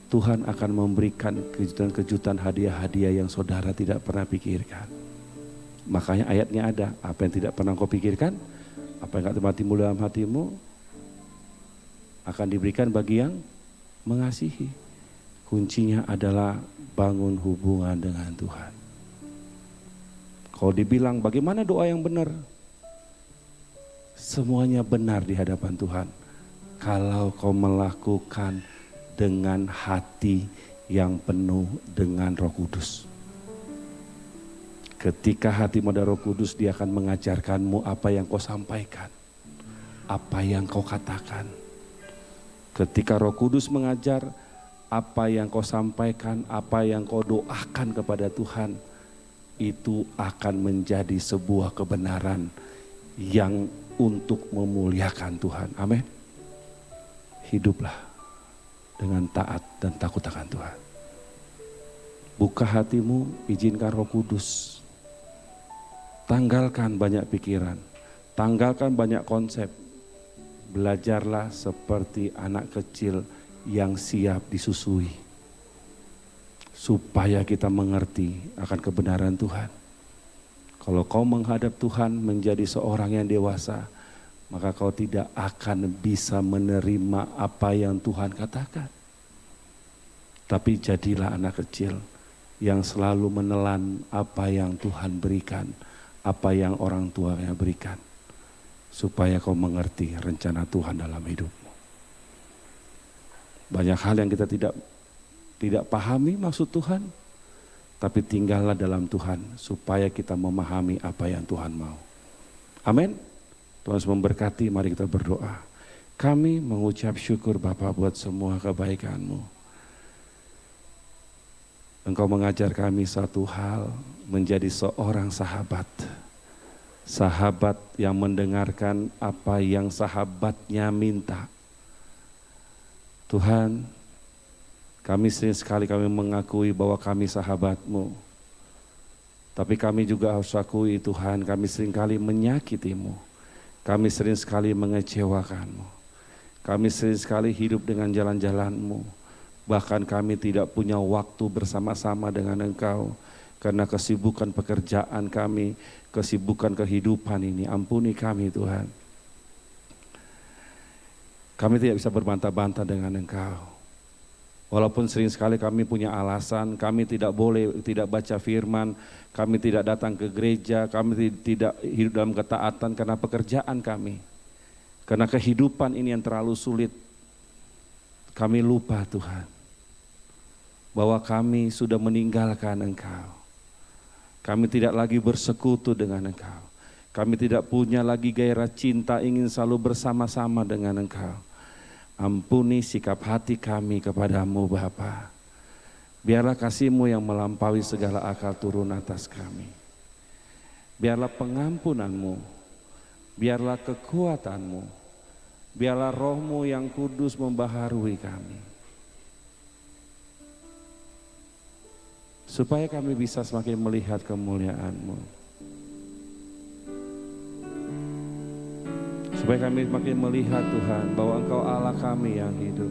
Tuhan akan memberikan kejutan-kejutan, hadiah-hadiah yang saudara tidak pernah pikirkan. Makanya ayatnya ada, apa yang tidak pernah kau pikirkan, apa yang gak timbul dalam hatimu, akan diberikan bagi yang mengasihi. Kuncinya adalah bangun hubungan dengan Tuhan. Kalau dibilang bagaimana doa yang benar, semuanya benar di hadapan Tuhan kalau kau melakukan dengan hati yang penuh dengan Roh Kudus. Ketika hatimu ada Roh Kudus, dia akan mengajarkanmu apa yang kau sampaikan, apa yang kau katakan. Ketika Roh Kudus mengajar, apa yang kau sampaikan, apa yang kau doakan kepada Tuhan, itu akan menjadi sebuah kebenaran yang untuk memuliakan Tuhan. Amin. Hiduplah dengan taat dan takut akan Tuhan. Buka hatimu, izinkan Roh Kudus. Tanggalkan banyak pikiran, tanggalkan banyak konsep. Belajarlah seperti anak kecil yang siap disusui, supaya kita mengerti akan kebenaran Tuhan. Kalau kau menghadap Tuhan menjadi seorang yang dewasa, maka kau tidak akan bisa menerima apa yang Tuhan katakan. Tapi jadilah anak kecil yang selalu menelan apa yang Tuhan berikan, apa yang orang tuanya berikan, supaya kau mengerti rencana Tuhan dalam hidupmu. Banyak hal yang kita tidak pahami maksud Tuhan, tapi tinggallah dalam Tuhan supaya kita memahami apa yang Tuhan mau. Amin. Tuhan memberkati, mari kita berdoa. Kami mengucap syukur Bapa buat semua kebaikan-Mu. Engkau mengajar kami satu hal, menjadi seorang sahabat. Sahabat yang mendengarkan apa yang sahabatnya minta. Tuhan, kami sering sekali kami mengakui bahwa kami sahabat-Mu. Tapi kami juga harus akui Tuhan, kami sering kali menyakiti-Mu. Kami sering sekali mengecewakan-Mu. Kami sering sekali hidup dengan jalan-jalan-Mu. Bahkan kami tidak punya waktu bersama-sama dengan Engkau. Karena kesibukan pekerjaan kami, kesibukan kehidupan ini. Ampuni kami Tuhan. Kami tidak bisa berbantah-bantah dengan Engkau. Walaupun sering sekali kami punya alasan, kami tidak baca firman, kami tidak datang ke gereja, kami tidak hidup dalam ketaatan karena pekerjaan kami. Karena kehidupan ini yang terlalu sulit, kami lupa Tuhan, bahwa kami sudah meninggalkan Engkau. Kami tidak lagi bersekutu dengan Engkau. Kami tidak punya lagi gairah cinta ingin selalu bersama-sama dengan Engkau. Ampuni sikap hati kami kepadamu Bapa. Biarlah kasih-Mu yang melampaui segala akal turun atas kami. Biarlah pengampunan-Mu, biarlah kekuatan-Mu, biarlah Roh-Mu yang kudus membaharui kami. Supaya kami bisa semakin melihat kemuliaan-Mu. Supaya kami makin melihat Tuhan bahwa Engkau Allah kami yang hidup.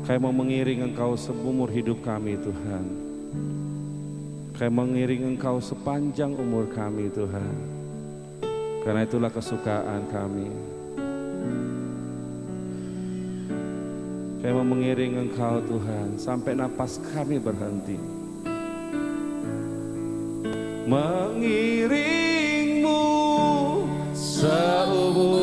Kami mau mengiring Engkau seumur hidup kami Tuhan. Kami mengiring Engkau sepanjang umur kami Tuhan. Karena itulah kesukaan kami. Kami mau mengiring Engkau Tuhan sampai napas kami berhenti. Mengiring seumur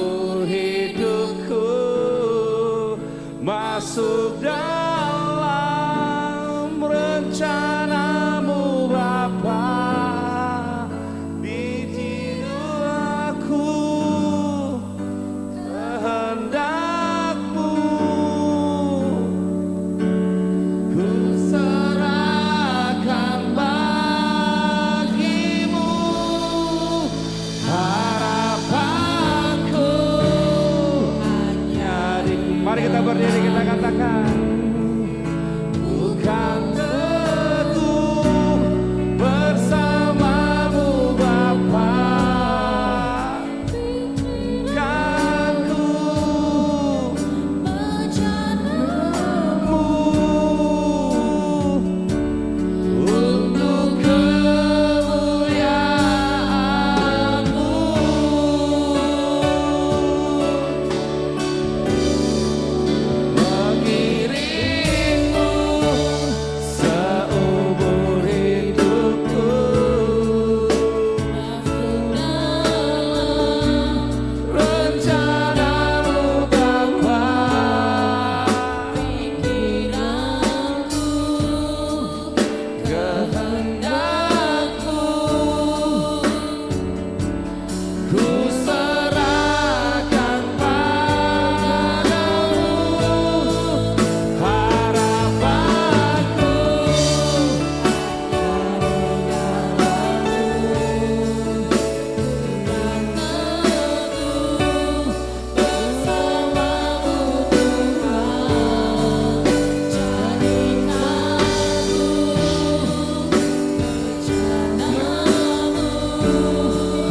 berdiri kita katakan, bukan teguh bersamamu Bapa, kanku untuk kemuliaan-Mu. Mengiringmu seumur hidupku, rencana-Mu Bapa, kehendak-Mu ku serahkan padamu, harapanku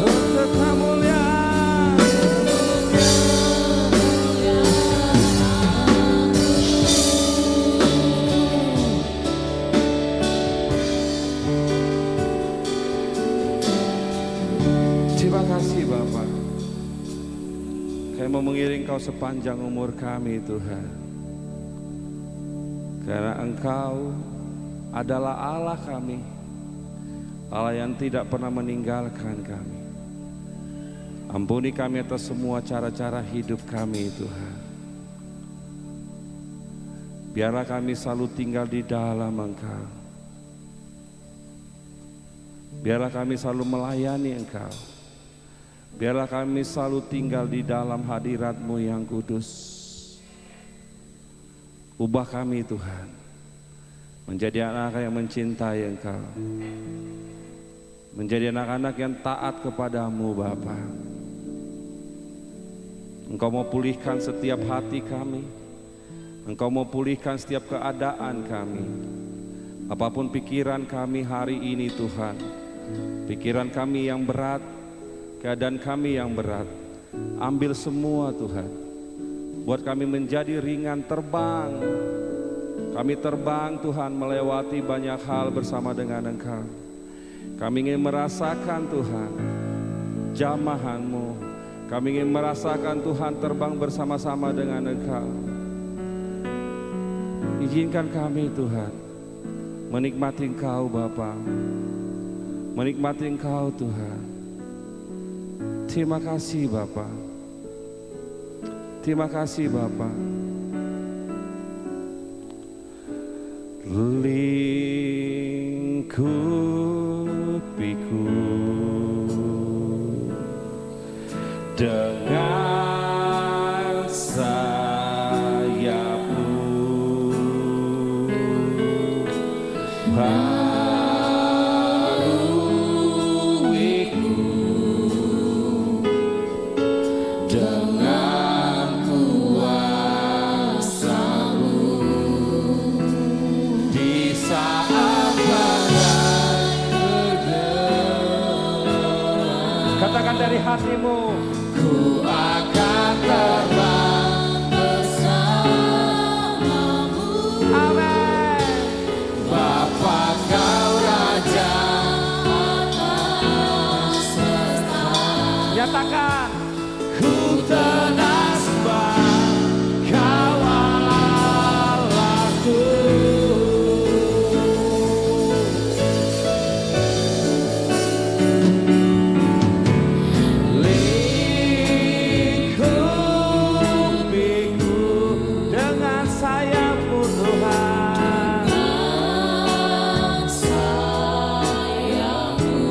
untuk kemuliaan. Terima kasih Bapak. Kami mau mengiring Kau sepanjang umur kami Tuhan. Karena Engkau adalah Allah kami, Allah yang tidak pernah meninggalkan kami. Ampuni kami atas semua cara-cara hidup kami Tuhan. Biarlah kami selalu tinggal di dalam Engkau. Biarlah kami selalu melayani Engkau. Biarlah kami selalu tinggal di dalam hadirat-Mu yang kudus. Ubah kami Tuhan, menjadi anak yang mencintai Engkau, menjadi anak-anak yang taat kepadamu Bapa. Engkau mau pulihkan setiap hati kami, Engkau mau pulihkan setiap keadaan kami. Apapun pikiran kami hari ini Tuhan, pikiran kami yang berat, keadaan kami yang berat, ambil semua Tuhan. Buat kami menjadi ringan terbang. Kami terbang Tuhan melewati banyak hal bersama dengan Engkau. Kami ingin merasakan Tuhan jamahan-Mu. Kami ingin merasakan Tuhan terbang bersama-sama dengan Engkau. Izinkan kami Tuhan menikmati Engkau Bapa, menikmati Engkau Tuhan. Terima kasih Bapa. Terima kasih Bapa. Lingkupiku dengan sayap-Mu, baruiku dengan kuasa-Mu di saat badai bergerak. Katakan dari hatimu, ku akan terbang bersamamu. Amin. Bapa Kau Raja atas semesta. Nyatakan, ku telah sembah Kau Allahku. Lingkupiku dengan sayap-Mu Tuhan. Sayap-Mu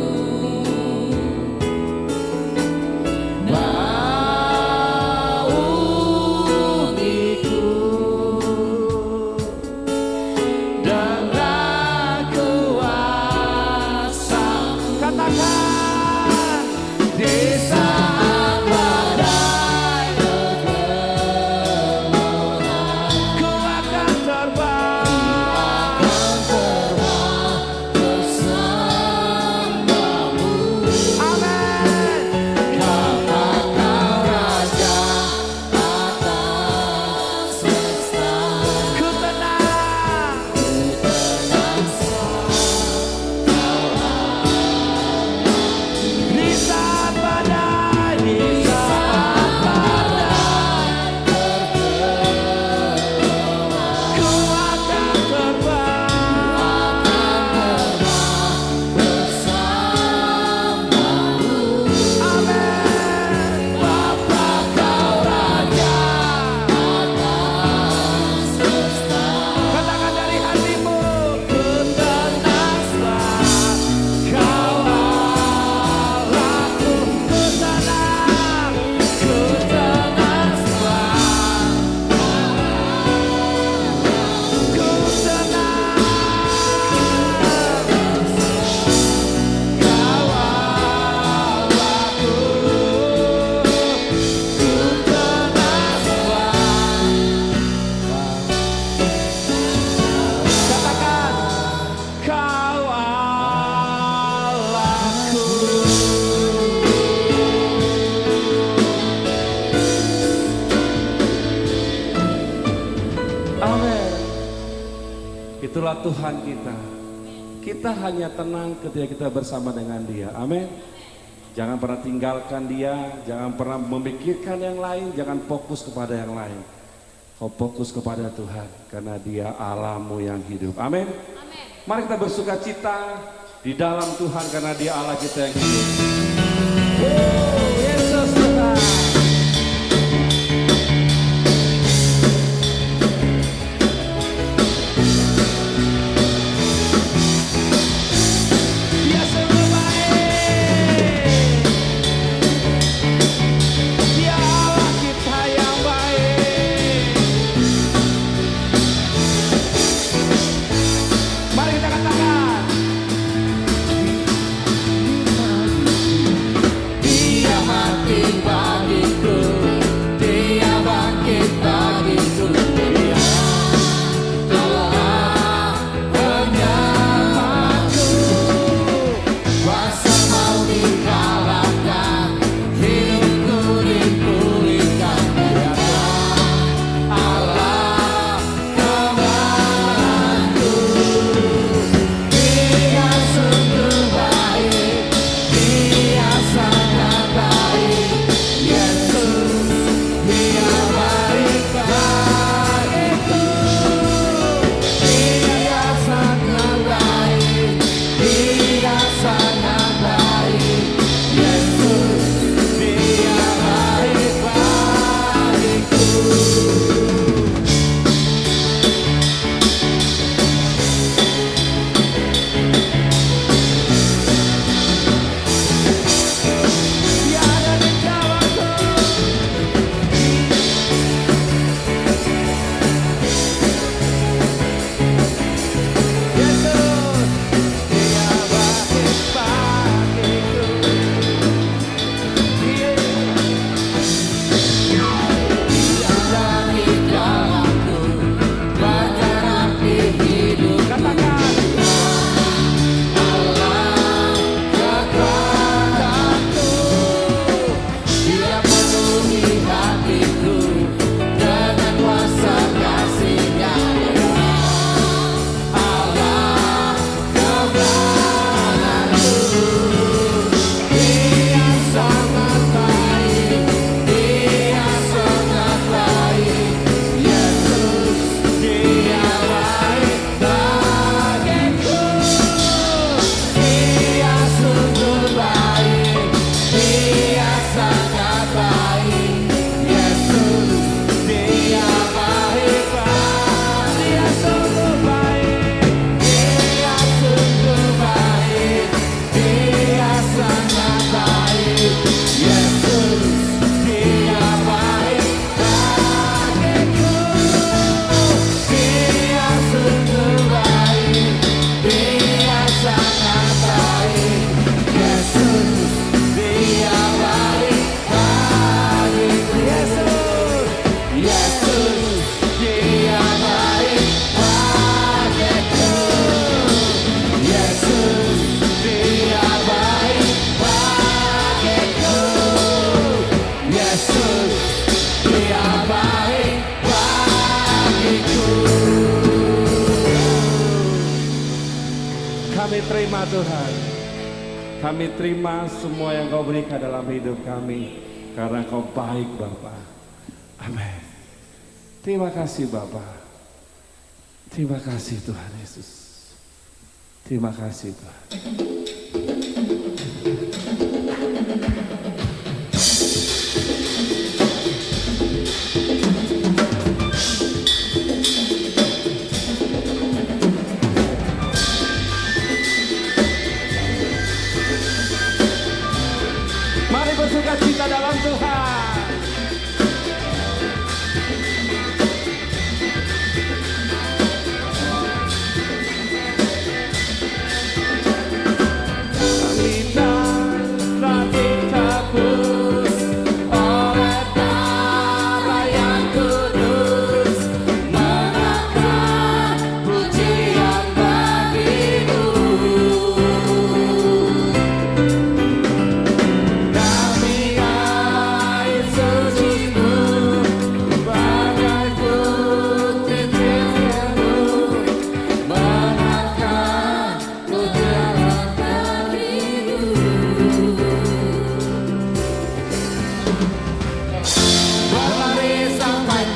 adalah Tuhan kita. Kita hanya tenang ketika kita bersama dengan Dia. Amin. Jangan pernah tinggalkan Dia, jangan pernah memikirkan yang lain, jangan fokus kepada yang lain. Kau fokus kepada Tuhan, karena Dia Allahmu yang hidup. Amin. Mari kita bersuka cita di dalam Tuhan, karena Dia Allah kita yang hidup. Yesus Tuhan. Kami terima Tuhan, kami terima semua yang Kau berikan dalam hidup kami, karena Kau baik Bapa. Amin. Terima kasih Bapa. Terima kasih Tuhan Yesus. Terima kasih Tuhan. Mari bersuka cita dalam Tuhan.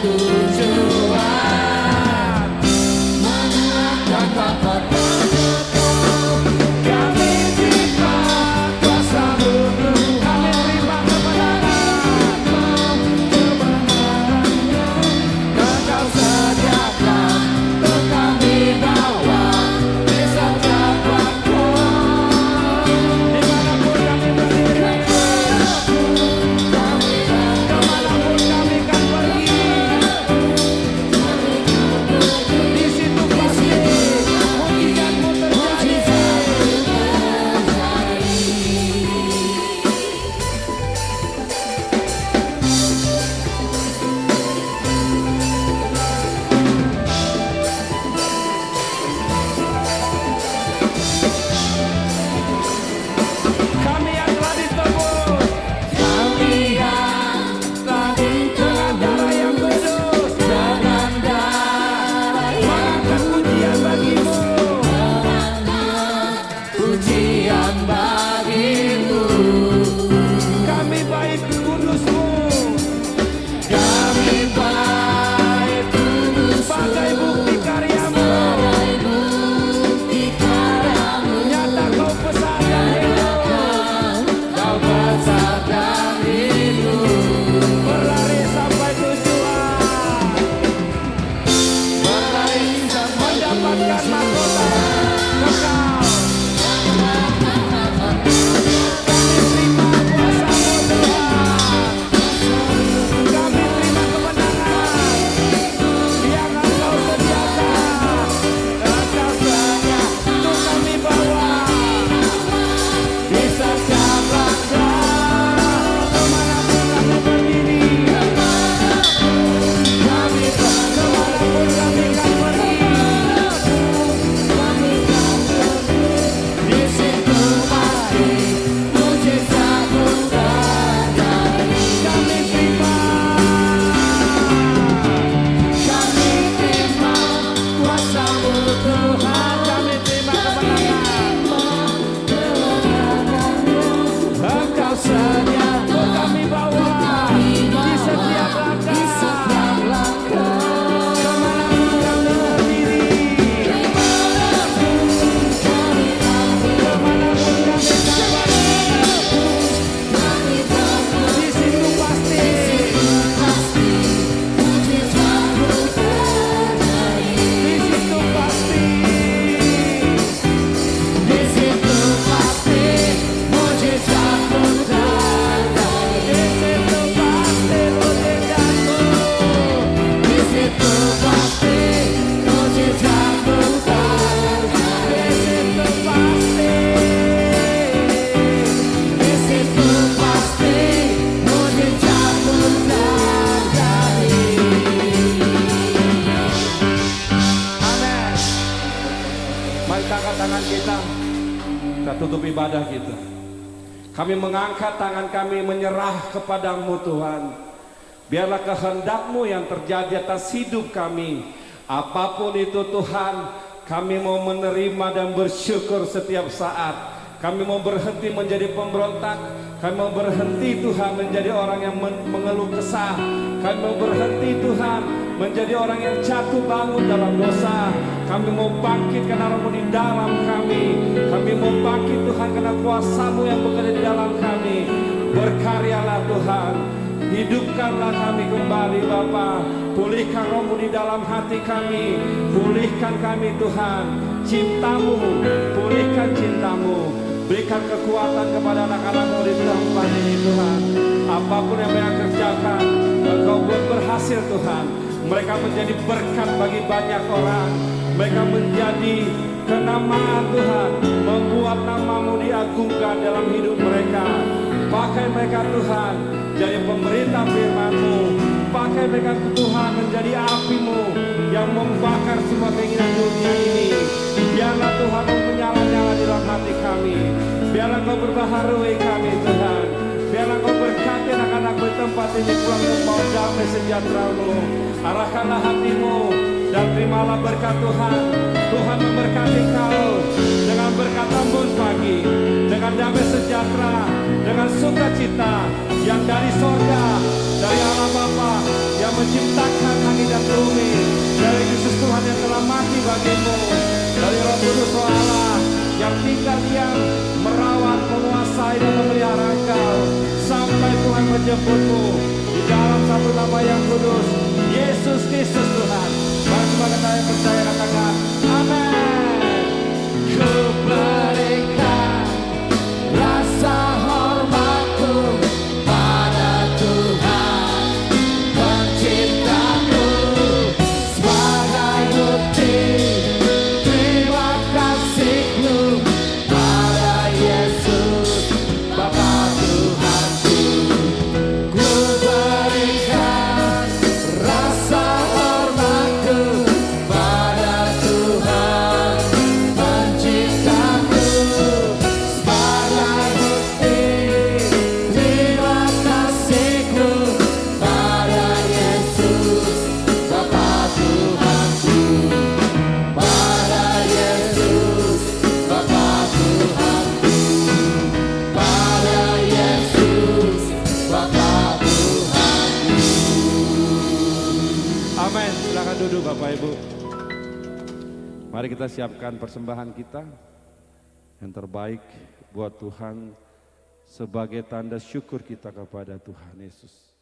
tujuan menyenangkan Bapa terdekat. Kami terima kuasa-Mu Tuhan, kami terima kebenaran, Engkau sediakan untuk kami bawa di setiap waktu. Dimanapun kami berdiri, kemanapun kami akan pergi, di situ pasti mujizat-Mu terjadi. Kami yang telah ditebus, kami yang telah dengan darah yang kudus, dengan darah mengangkat pujian bagi-Mu, pujian bagi-Mu. Kami baik kudus-Mu, kami baik kudus sebagai bukti karya-Mu. Nyata Kau besar dan hidup, Kau besar dan hidup. Berlari sampai tujuan, berlari mendapatkan mahkota kekal. Kami terima kuasa-Mu Tuhan, kami terima kemenangan yang Engkau sediakan. Engkau sediakan untuk kami bawa di setiap langkah, kemanapun kami berdiri, kami kemanapun kami akan pergi, di situ pasti mujizat-Mu terjadi. Kami terima kuasa-Mu Tuhan, kami terima kemenangan. Engkau sedia untuk kami bawa di setiap langkah, kemanapun kami berdiri, kemanapun kami akan pergi, di situ pasti di situ pasti mujizat-Mu terjadi. Di situ pasti mujizat-Mu, di situ pasti mujizat-Mu terjadi. Di situ pasti mujizat-Mu terjadi. Amin. Mari kita angkat tangan kita tutup ibadah kita. Kami mengangkat tangan kami menyerah kepadamu Tuhan. Biarlah kehendak-Mu yang terjadi atas hidup kami. Apapun itu Tuhan, kami mau menerima dan bersyukur setiap saat. Kami mau berhenti menjadi pemberontak. Kami mau berhenti Tuhan menjadi orang yang mengeluh kesah. Kami mau berhenti Tuhan menjadi orang yang jatuh bangun dalam dosa. Kami mau bangkit karena Roh-Mu di dalam kami. Kami mau bangkit Tuhan karena kuasa-Mu yang bekerja di dalam kami. Berkaryalah Tuhan, hidupkanlah kami kembali Bapa. Pulihkan Roh-Mu di dalam hati kami. Pulihkan kami Tuhan, cinta-Mu, pulihkan cinta-Mu. Berikan kekuatan kepada anak-anak-Mu di tempat ini Tuhan. Apapun yang mereka kerjakan, Engkau buat berhasil Tuhan. Mereka menjadi berkat bagi banyak orang. Mereka menjadi kenamaan Tuhan, membuat nama-Mu diagungkan dalam hidup mereka. Pakai mereka Tuhan jadi pemberita firman-Mu. Pakai mereka Tuhan menjadi api-Mu yang membakar semua keinginan dunia ini. Biarlah Tuhan menyala-nyala di dalam hati kami. Biarlah Kau berbaharui kami Tuhan. Biarlah Kau berkati anak-anak di tempat ini pulang membawa damai sejahtera-Mu. Arahkanlah hati-Mu dan terimalah berkat Tuhan. Tuhan memberkati kau dengan berkat embun pagi, dengan damai sejahtera, dengan sukacita yang dari sorga, dari Allah Bapa yang menciptakan bumi, dari Yesus Tuhan yang telah mati bagimu, dari Roh Kudus Roh Allah yang tinggal diam, merawat, menguasai dan memelihara engkau sampai Tuhan menjemputmu di dalam satu nama yang kudus, Yesus Kristus Tuhan. Mari semua kita yang percaya katakan amin. Ku berikan rasa hormatku pada Tuhan penciptaku sebagai bukti terima kasihku pada Yesus Bapa Tuhanku. Ku berikan rasa hormatku pada Tuhan penciptaku sebagai bukti terima kasihku pada Yesus Bapa Tuhanku, pada Yesus Bapa Tuhanku, pada Yesus Bapa Tuhanku. Amin. Silakan duduk Bapak Ibu. Mari kita siapkan persembahan kita yang terbaik buat Tuhan sebagai tanda syukur kita kepada Tuhan Yesus.